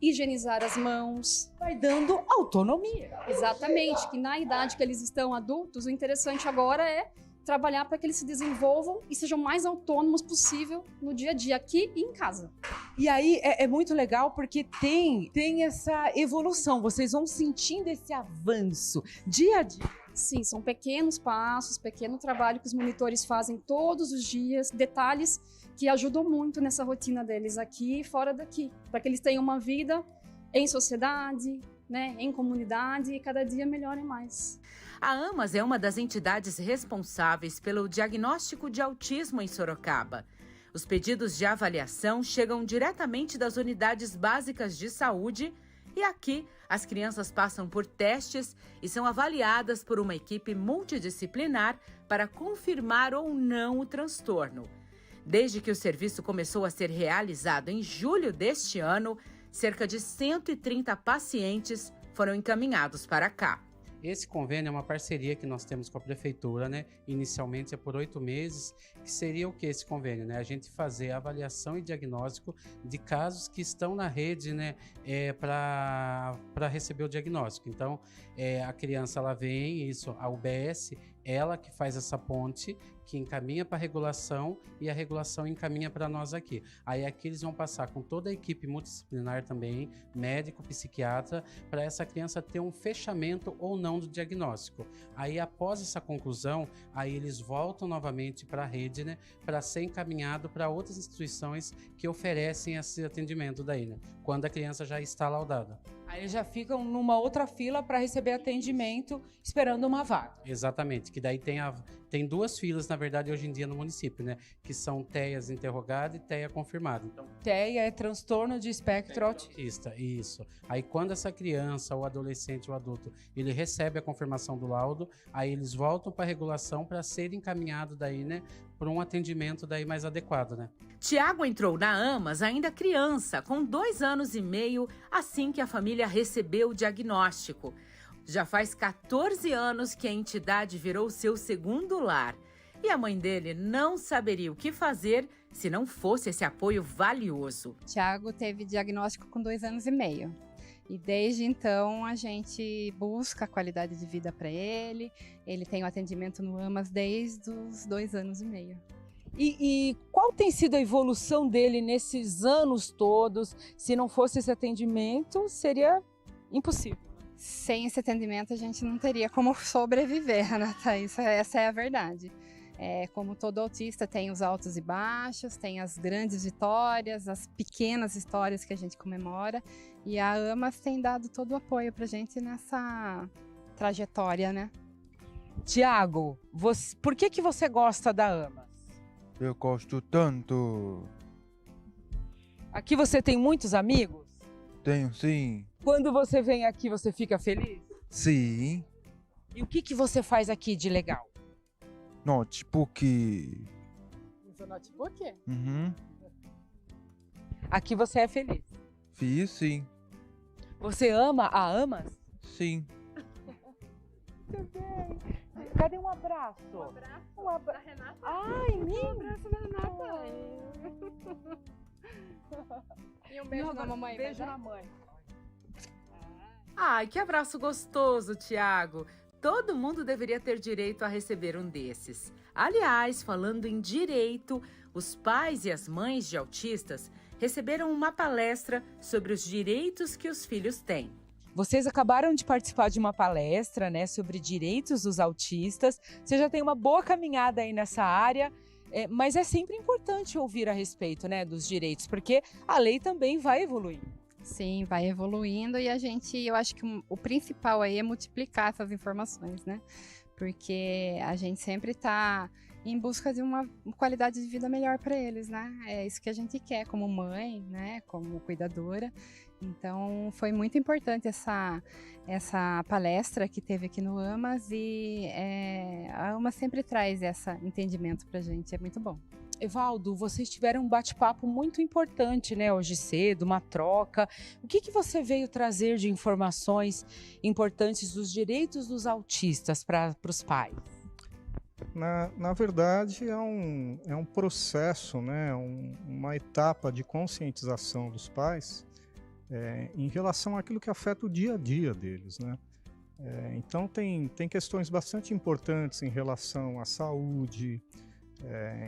higienizar as mãos. Vai dando autonomia. Exatamente, que na idade que eles estão adultos, o interessante agora é trabalhar para que eles se desenvolvam e sejam mais autônomos possível no dia a dia, aqui e em casa. E aí é muito legal porque tem essa evolução, vocês vão sentindo esse avanço dia a dia. Sim, são pequenos passos, pequeno trabalho que os monitores fazem todos os dias, detalhes que ajudam muito nessa rotina deles aqui e fora daqui, para que eles tenham uma vida em sociedade, né, em comunidade e cada dia melhorem mais. A AMAS é uma das entidades responsáveis pelo diagnóstico de autismo em Sorocaba. Os pedidos de avaliação chegam diretamente das unidades básicas de saúde e aqui as crianças passam por testes e são avaliadas por uma equipe multidisciplinar para confirmar ou não o transtorno. Desde que o serviço começou a ser realizado em julho deste ano, cerca de 130 pacientes foram encaminhados para cá. Esse convênio é uma parceria que nós temos com a prefeitura, né? Inicialmente é por 8 meses, que seria o que esse convênio, né? A gente fazer avaliação e diagnóstico de casos que estão na rede, né? Para receber o diagnóstico. Então, a criança ela vem, isso, a UBS, ela que faz essa ponte, que encaminha para a regulação e a regulação encaminha para nós aqui. Aí aqui eles vão passar com toda a equipe multidisciplinar também, médico, psiquiatra, para essa criança ter um fechamento ou não do diagnóstico. Aí após essa conclusão, aí eles voltam novamente para a rede, né, para ser encaminhado para outras instituições que oferecem esse atendimento daí, né, quando a criança já está laudada. Aí eles já ficam numa outra fila para receber atendimento, esperando uma vaga. Exatamente, que daí tem 2 filas, na verdade, hoje em dia no município, né? Que são TEAs interrogada e TEA confirmada. Então, TEA é transtorno de espectro autista. Isso. Aí quando essa criança, ou adolescente, ou adulto, ele recebe a confirmação do laudo, aí eles voltam para a regulação para ser encaminhado daí, né? Por um atendimento daí mais adequado, né? Tiago entrou na AMAS ainda criança, com 2 anos e meio, assim que a família recebeu o diagnóstico. Já faz 14 anos que a entidade virou seu segundo lar. E a mãe dele não saberia o que fazer se não fosse esse apoio valioso. Tiago teve diagnóstico com 2 anos e meio. E desde então a gente busca a qualidade de vida para ele. Ele tem o atendimento no AMAS desde os 2 anos e meio. E qual tem sido a evolução dele nesses anos todos? Se não fosse esse atendimento, seria impossível. Sem esse atendimento, a gente não teria como sobreviver, né, Thaís? Essa é a verdade. Como todo autista, tem os altos e baixos, tem as grandes vitórias, as pequenas histórias que a gente comemora. E a AMAS tem dado todo o apoio pra gente nessa trajetória, né? Tiago, por que você gosta da AMAS? Eu gosto tanto. Aqui você tem muitos amigos? Tenho, sim. Quando você vem aqui, você fica feliz? Sim. E o que você faz aqui de legal? Notebook. Notebook? Uhum. Aqui você é feliz? Fiz, sim. Você ama a AMAS? Sim. Muito bem. Cadê um abraço? Um abraço da Renata? Ai, um abraço da Renata. E um beijo na mamãe. Beijo na mãe. Ai, que abraço gostoso, Tiago. Todo mundo deveria ter direito a receber um desses. Aliás, falando em direito, os pais e as mães de autistas receberam uma palestra sobre os direitos que os filhos têm. Vocês acabaram de participar de uma palestra, né, sobre direitos dos autistas. Você já tem uma boa caminhada aí nessa área, mas é sempre importante ouvir a respeito, né, dos direitos, porque a lei também vai evoluir. Sim, vai evoluindo e eu acho que o principal aí é multiplicar essas informações, né? Porque a gente sempre está em busca de uma qualidade de vida melhor para eles, né? É isso que a gente quer como mãe, né? Como cuidadora. Então, foi muito importante essa palestra que teve aqui no AMAS e a AMAS sempre traz esse entendimento para a gente, é muito bom. Evaldo, vocês tiveram um bate-papo muito importante, né, hoje cedo, uma troca. O que você veio trazer de informações importantes dos direitos dos autistas para os pais? Na verdade, é um processo, né, uma etapa de conscientização dos pais em relação àquilo que afeta o dia a dia deles, né? Então, tem questões bastante importantes em relação à saúde,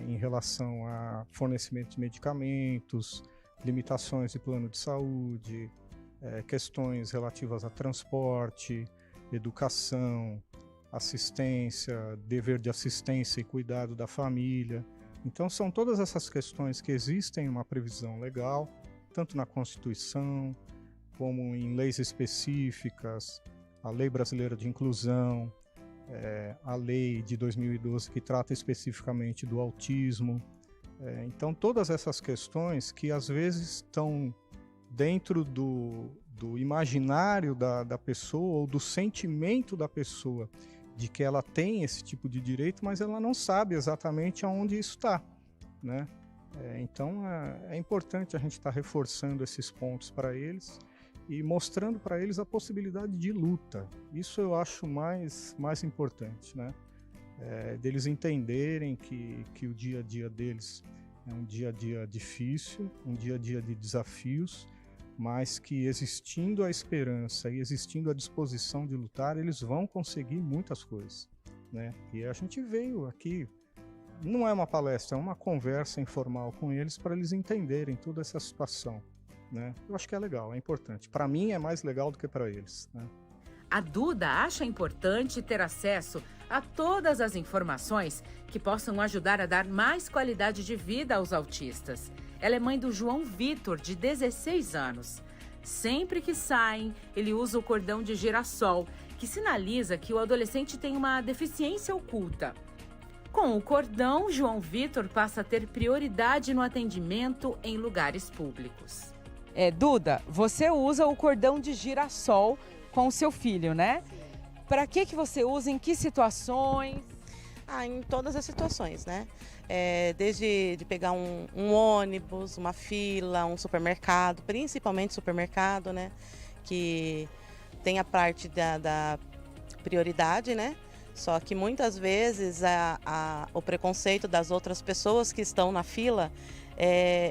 em relação a fornecimento de medicamentos, limitações de plano de saúde, questões relativas a transporte, educação, assistência, dever de assistência e cuidado da família. Então são todas essas questões que existem uma previsão legal, tanto na Constituição como em leis específicas, a Lei Brasileira de Inclusão, a lei de 2012 que trata especificamente do autismo. Então todas essas questões que às vezes estão dentro do imaginário da pessoa ou do sentimento da pessoa de que ela tem esse tipo de direito, mas ela não sabe exatamente aonde isso está, né? Então é importante a gente estar reforçando esses pontos para eles e mostrando para eles a possibilidade de luta. Isso eu acho mais importante, né? Deles entenderem que o dia a dia deles é um dia a dia difícil, um dia a dia de desafios, mas que existindo a esperança e existindo a disposição de lutar, eles vão conseguir muitas coisas, né? E a gente veio aqui, não é uma palestra, é uma conversa informal com eles para eles entenderem toda essa situação, né? Eu acho que é legal, é importante. Para mim é mais legal do que para eles, né? A Duda acha importante ter acesso a todas as informações que possam ajudar a dar mais qualidade de vida aos autistas. Ela é mãe do João Vitor, de 16 anos. Sempre que saem, ele usa o cordão de girassol, que sinaliza que o adolescente tem uma deficiência oculta. Com o cordão, João Vitor passa a ter prioridade no atendimento em lugares públicos. Duda, você usa o cordão de girassol com o seu filho, né? Para que você usa? Em que situações? Em todas as situações, né? Desde de pegar um ônibus, uma fila, um supermercado, principalmente supermercado, né? Que tem a parte da prioridade, né? Só que muitas vezes o preconceito das outras pessoas que estão na fila,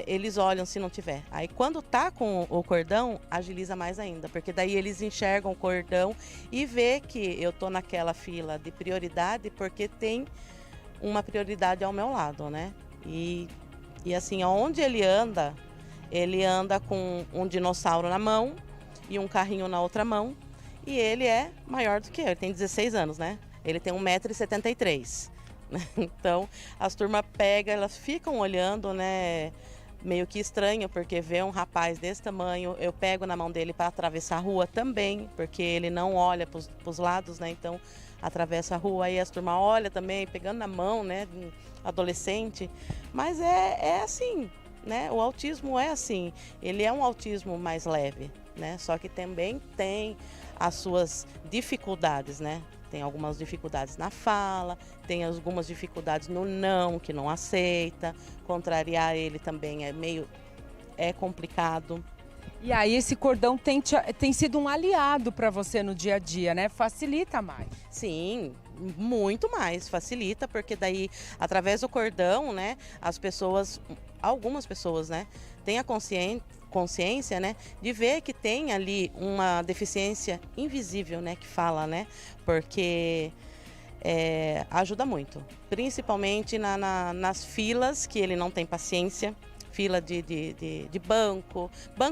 eles olham se não tiver. Aí quando tá com o cordão, agiliza mais ainda, porque daí eles enxergam o cordão e vê que eu tô naquela fila de prioridade porque tem uma prioridade ao meu lado, né? E assim, onde ele anda com um dinossauro na mão e um carrinho na outra mão, e ele é maior do que eu, ele tem 16 anos, né? Ele tem 1,73 m. Então, as turmas pegam, elas ficam olhando, né? Meio que estranho, porque vê um rapaz desse tamanho, eu pego na mão dele para atravessar a rua também, porque ele não olha para os lados, né? Então, atravessa a rua, aí as turmas olham também, pegando na mão, né? Adolescente. Mas é assim, né? O autismo é assim. Ele é um autismo mais leve, né? Só que também tem as suas dificuldades, né? Tem algumas dificuldades na fala, tem algumas dificuldades no não, que não aceita. Contrariar ele também é complicado. E aí esse cordão tem sido um aliado para você no dia a dia, né? Facilita mais. Sim, muito mais. Facilita, porque daí, através do cordão, né, algumas pessoas, né, têm a consciência, né, de ver que tem ali uma deficiência invisível, né, que fala, né, porque ajuda muito, principalmente nas filas que ele não tem paciência, fila de banco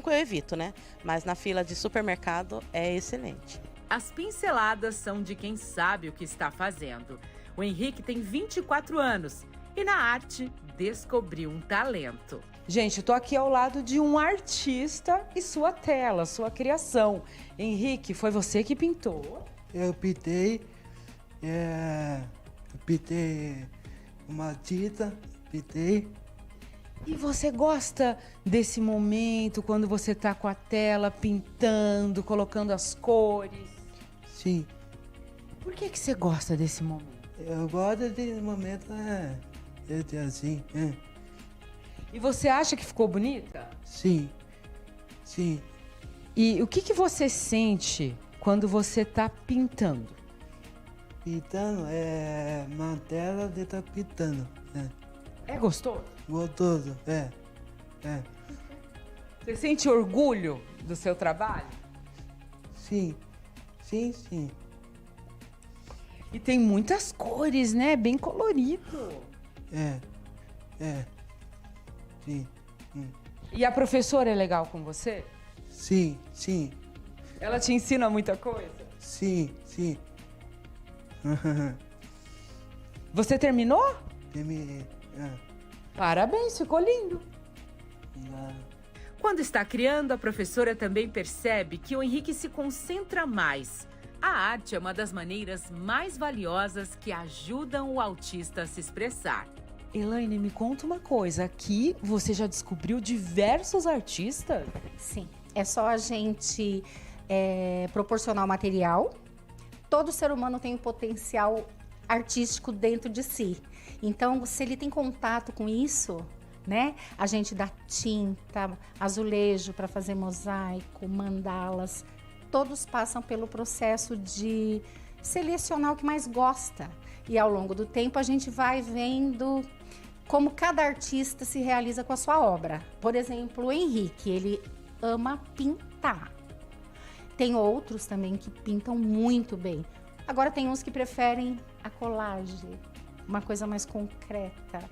eu evito, né, mas na fila de supermercado é excelente. As pinceladas são de quem sabe o que está fazendo. O Henrique tem 24 anos e na arte descobriu um talento. Gente, eu tô aqui ao lado de um artista e sua tela, sua criação. Henrique, foi você que pintou? Eu pintei uma tinta, pintei. E você gosta desse momento, quando você tá com a tela pintando, colocando as cores? Sim. Por que você gosta desse momento? Eu gosto desse momento, assim, E você acha que ficou bonita? Sim, sim. E o que você sente quando você tá pintando? Pintando, uma tela de tá pintando, É gostoso? Gostoso, Você sente orgulho do seu trabalho? Sim, sim. E tem muitas cores, né? Bem colorido. Sim. E a professora é legal com você? Sim. Ela te ensina muita coisa? Sim. Você terminou? Terminei. Parabéns, ficou lindo. Quando está criando, a professora também percebe que o Henrique se concentra mais. A arte é uma das maneiras mais valiosas que ajudam o autista a se expressar. Elaine, me conta uma coisa. Aqui você já descobriu diversos artistas? Sim, é só a gente proporcionar o material. Todo ser humano tem um potencial artístico dentro de si. Então, se ele tem contato com isso, né? A gente dá tinta, azulejo para fazer mosaico, mandalas. Todos passam pelo processo de selecionar o que mais gosta. E ao longo do tempo a gente vai vendo como cada artista se realiza com a sua obra. Por exemplo, o Henrique, ele ama pintar. Tem outros também que pintam muito bem. Agora tem uns que preferem a colagem, uma coisa mais concreta.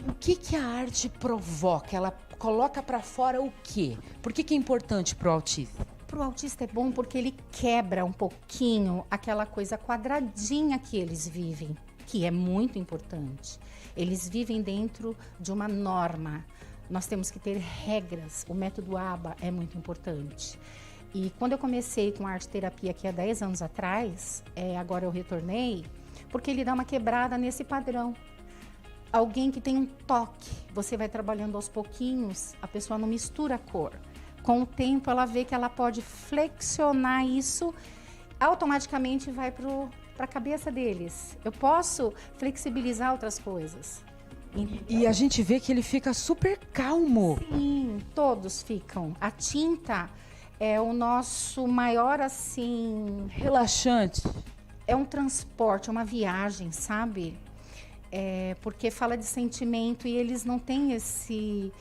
O que a arte provoca? Ela coloca para fora o quê? Por que é importante para o autista? Para o autista é bom porque ele quebra um pouquinho aquela coisa quadradinha que eles vivem, que é muito importante. Eles vivem dentro de uma norma. Nós temos que ter regras. O método ABA é muito importante. E quando eu comecei com a arte-terapia aqui há 10 anos atrás, agora eu retornei, porque ele dá uma quebrada nesse padrão. Alguém que tem um toque, você vai trabalhando aos pouquinhos, a pessoa não mistura a cor. Com o tempo, ela vê que ela pode flexionar isso, automaticamente vai para a cabeça deles. Eu posso flexibilizar outras coisas. E a gente vê que ele fica super calmo. Sim, todos ficam. A tinta é o nosso maior, assim... relaxante. É um transporte, uma viagem, sabe? Porque fala de sentimento e eles não têm esse...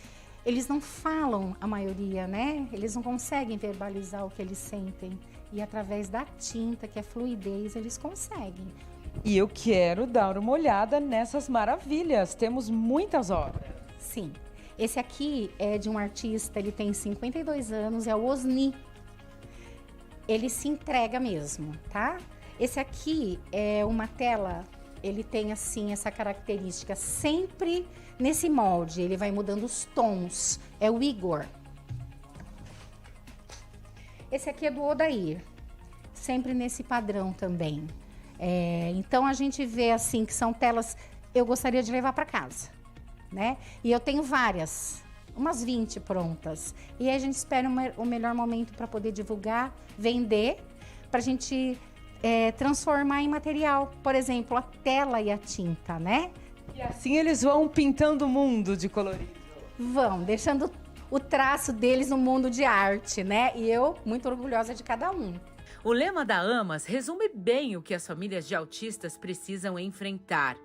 Eles não falam, a maioria, né? Eles não conseguem verbalizar o que eles sentem. E através da tinta, que é fluidez, eles conseguem. E eu quero dar uma olhada nessas maravilhas. Temos muitas obras. Sim. Esse aqui é de um artista, ele tem 52 anos, é o Osni. Ele se entrega mesmo, tá? Esse aqui é uma tela, ele tem assim essa característica, sempre nesse molde, ele vai mudando os tons. É o Igor. Esse aqui é do Odair, sempre nesse padrão também. Então a gente vê assim que são telas, eu gostaria de levar para casa, né? E eu tenho várias, umas 20 prontas. E aí a gente espera o melhor momento para poder divulgar, vender, para a gente transformar em material. Por exemplo, a tela e a tinta, né? E assim eles vão pintando o mundo de colorido. Vão, deixando o traço deles no mundo de arte, né? E eu, muito orgulhosa de cada um. O lema da AMAS resume bem o que as famílias de autistas precisam enfrentar.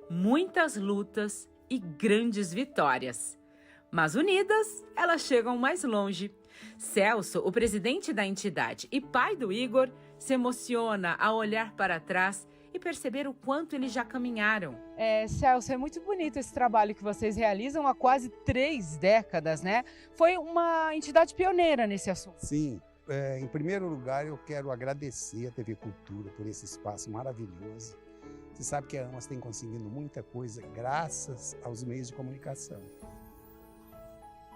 Muitas lutas e grandes vitórias. Mas unidas, elas chegam mais longe. Celso, o presidente da entidade e pai do Igor, se emociona ao olhar para trás e perceber o quanto eles já caminharam. Celso, é muito bonito esse trabalho que vocês realizam há quase 3 décadas, né? Foi uma entidade pioneira nesse assunto. Sim. Em primeiro lugar, eu quero agradecer a TV Cultura por esse espaço maravilhoso. Você sabe que a AMAS tem conseguido muita coisa graças aos meios de comunicação.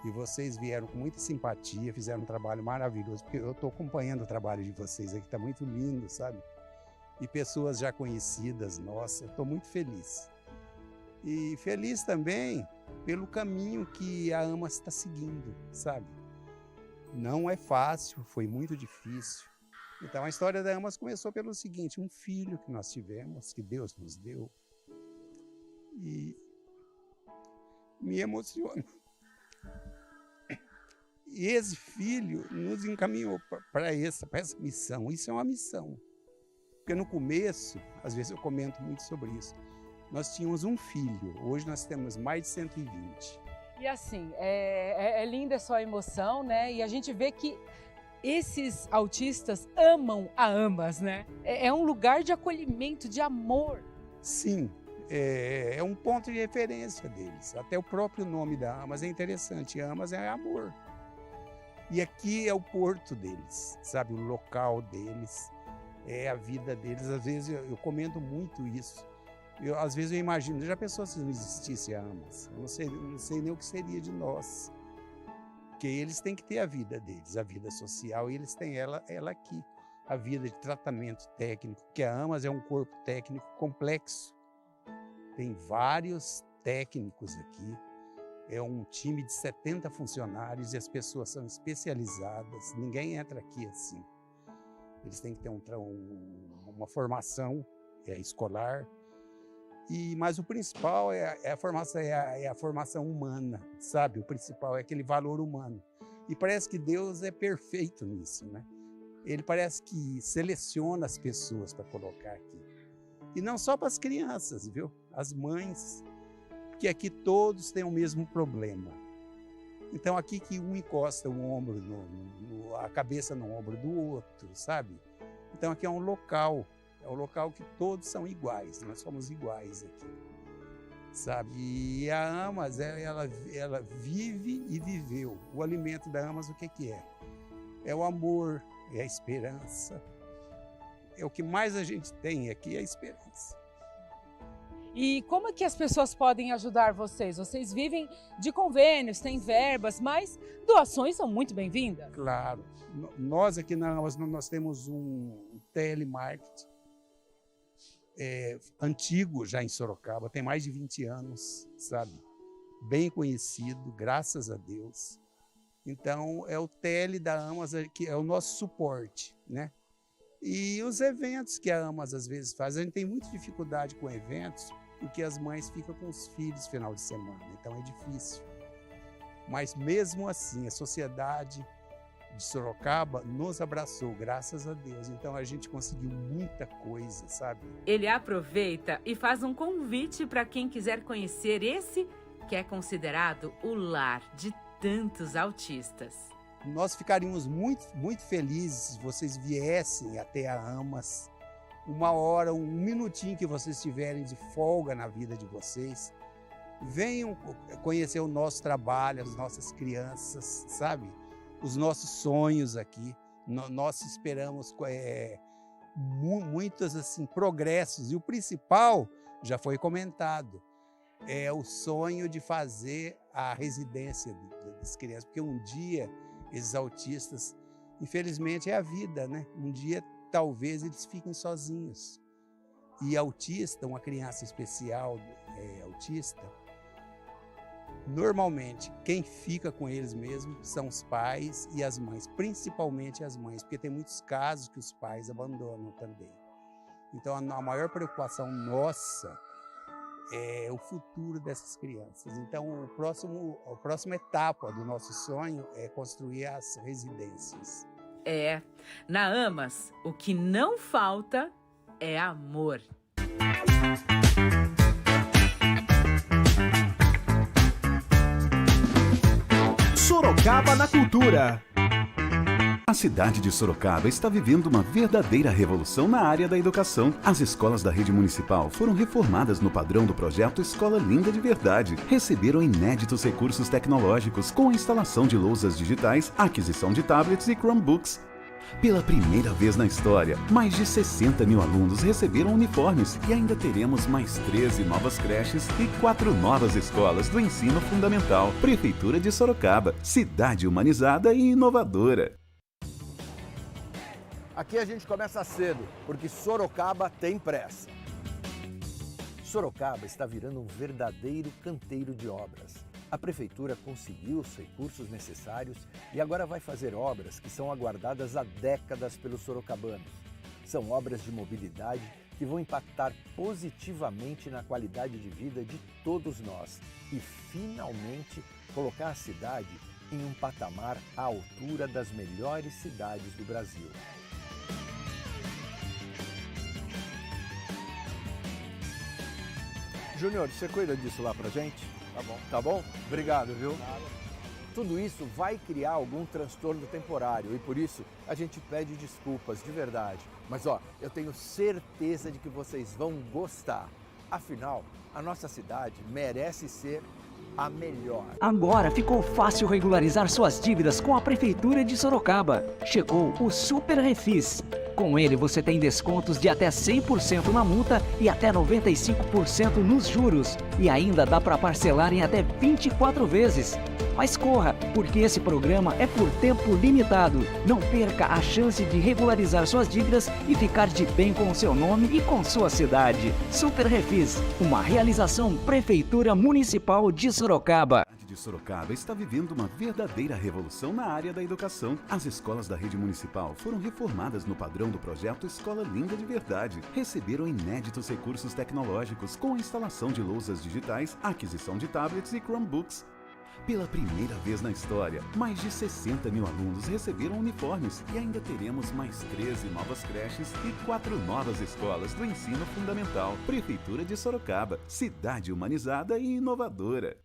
E vocês vieram com muita simpatia, fizeram um trabalho maravilhoso, porque eu estou acompanhando o trabalho de vocês aqui, está muito lindo, sabe? E pessoas já conhecidas, nossa, eu estou muito feliz. E feliz também pelo caminho que a AMAS está seguindo, sabe? Não é fácil, foi muito difícil. Então a história da AMAS começou pelo seguinte, um filho que nós tivemos, que Deus nos deu, e me emociona. E esse filho nos encaminhou para essa missão. Isso é uma missão. Porque no começo, às vezes eu comento muito sobre isso, nós tínhamos um filho, hoje nós temos mais de 120. E assim, é linda a sua emoção, né? E a gente vê que esses autistas amam a AMAS, né? É um lugar de acolhimento, de amor. Sim, é um ponto de referência deles. Até o próprio nome da AMAS é interessante. AMAS é amor. E aqui é o porto deles, sabe? O local deles, é a vida deles. Às vezes eu comento muito isso. Às vezes eu imagino, já pensou se não existisse a AMAS? Eu não sei nem o que seria de nós. Porque eles têm que ter a vida deles, a vida social, e eles têm ela aqui. A vida de tratamento técnico, que a AMAS é um corpo técnico complexo. Tem vários técnicos aqui. É um time de 70 funcionários e as pessoas são especializadas. Ninguém entra aqui assim. Eles têm que ter uma formação escolar. Mas o principal é a formação humana, sabe? O principal é aquele valor humano. E parece que Deus é perfeito nisso, né? Ele parece que seleciona as pessoas para colocar aqui. E não só para as crianças, viu? As mães, porque aqui todos têm o mesmo problema. Então aqui que um encosta o ombro, a cabeça no ombro do outro, sabe? Então aqui é um local que todos são iguais, nós somos iguais aqui, sabe? E a Amas, ela vive e viveu. O alimento da Amas, o que é? É o amor, é a esperança. É o que mais a gente tem aqui, é a esperança. E como é que as pessoas podem ajudar vocês? Vocês vivem de convênios, têm verbas, mas doações são muito bem-vindas. Claro. Nós aqui na Amas, nós temos um telemarketing antigo já em Sorocaba, tem mais de 20 anos, sabe? Bem conhecido, graças a Deus. Então, é o tele da Amas que é o nosso suporte, né? E os eventos que a Amas às vezes faz, a gente tem muita dificuldade com eventos, porque as mães ficam com os filhos no final de semana, então é difícil. Mas mesmo assim, a sociedade de Sorocaba nos abraçou, graças a Deus. Então a gente conseguiu muita coisa, sabe? Ele aproveita e faz um convite para quem quiser conhecer esse que é considerado o lar de tantos autistas. Nós ficaríamos muito, muito felizes se vocês viessem até a Amas, uma hora, um minutinho que vocês tiverem de folga na vida de vocês. Venham conhecer o nosso trabalho, as nossas crianças, sabe? Os nossos sonhos aqui. Nós esperamos muitos assim, progressos. E o principal já foi comentado. É o sonho de fazer a residência das crianças. Porque um dia esses autistas, infelizmente é a vida, né? Um dia talvez eles fiquem sozinhos. E autista, uma criança especial autista, normalmente quem fica com eles mesmo são os pais e as mães, principalmente as mães, porque tem muitos casos que os pais abandonam também. Então a maior preocupação nossa é o futuro dessas crianças. Então a próxima etapa do nosso sonho é construir as residências. Na Amas, o que não falta é amor. Sorocaba na cultura. A cidade de Sorocaba está vivendo uma verdadeira revolução na área da educação. As escolas da rede municipal foram reformadas no padrão do projeto Escola Linda de Verdade. Receberam inéditos recursos tecnológicos com a instalação de lousas digitais, aquisição de tablets e Chromebooks. Pela primeira vez na história, mais de 60 mil alunos receberam uniformes e ainda teremos mais 13 novas creches e 4 novas escolas do ensino fundamental. Prefeitura de Sorocaba, cidade humanizada e inovadora. Aqui a gente começa cedo, porque Sorocaba tem pressa. Sorocaba está virando um verdadeiro canteiro de obras. A Prefeitura conseguiu os recursos necessários e agora vai fazer obras que são aguardadas há décadas pelos sorocabanos. São obras de mobilidade que vão impactar positivamente na qualidade de vida de todos nós e, finalmente, colocar a cidade em um patamar à altura das melhores cidades do Brasil. Júnior, você cuida disso lá pra gente? Tá bom. Tá bom? Obrigado, viu? Nada. Tudo isso vai criar algum transtorno temporário e por isso a gente pede desculpas de verdade. Mas eu tenho certeza de que vocês vão gostar. Afinal, a nossa cidade merece ser a melhor. Agora ficou fácil regularizar suas dívidas com a Prefeitura de Sorocaba. Chegou o Super Refis. Com ele você tem descontos de até 100% na multa e até 95% nos juros. E ainda dá para parcelar em até 24 vezes. Mas corra, porque esse programa é por tempo limitado. Não perca a chance de regularizar suas dívidas e ficar de bem com o seu nome e com sua cidade. Super Refis, uma realização Prefeitura Municipal de Sorocaba. de Sorocaba está vivendo uma verdadeira revolução na área da educação. As escolas da rede municipal foram reformadas no padrão do projeto Escola Linda de Verdade. Receberam inéditos recursos tecnológicos com a instalação de lousas digitais, aquisição de tablets e Chromebooks. Pela primeira vez na história, mais de 60 mil alunos receberam uniformes e ainda teremos mais 13 novas creches e 4 novas escolas do ensino fundamental. Prefeitura de Sorocaba, cidade humanizada e inovadora.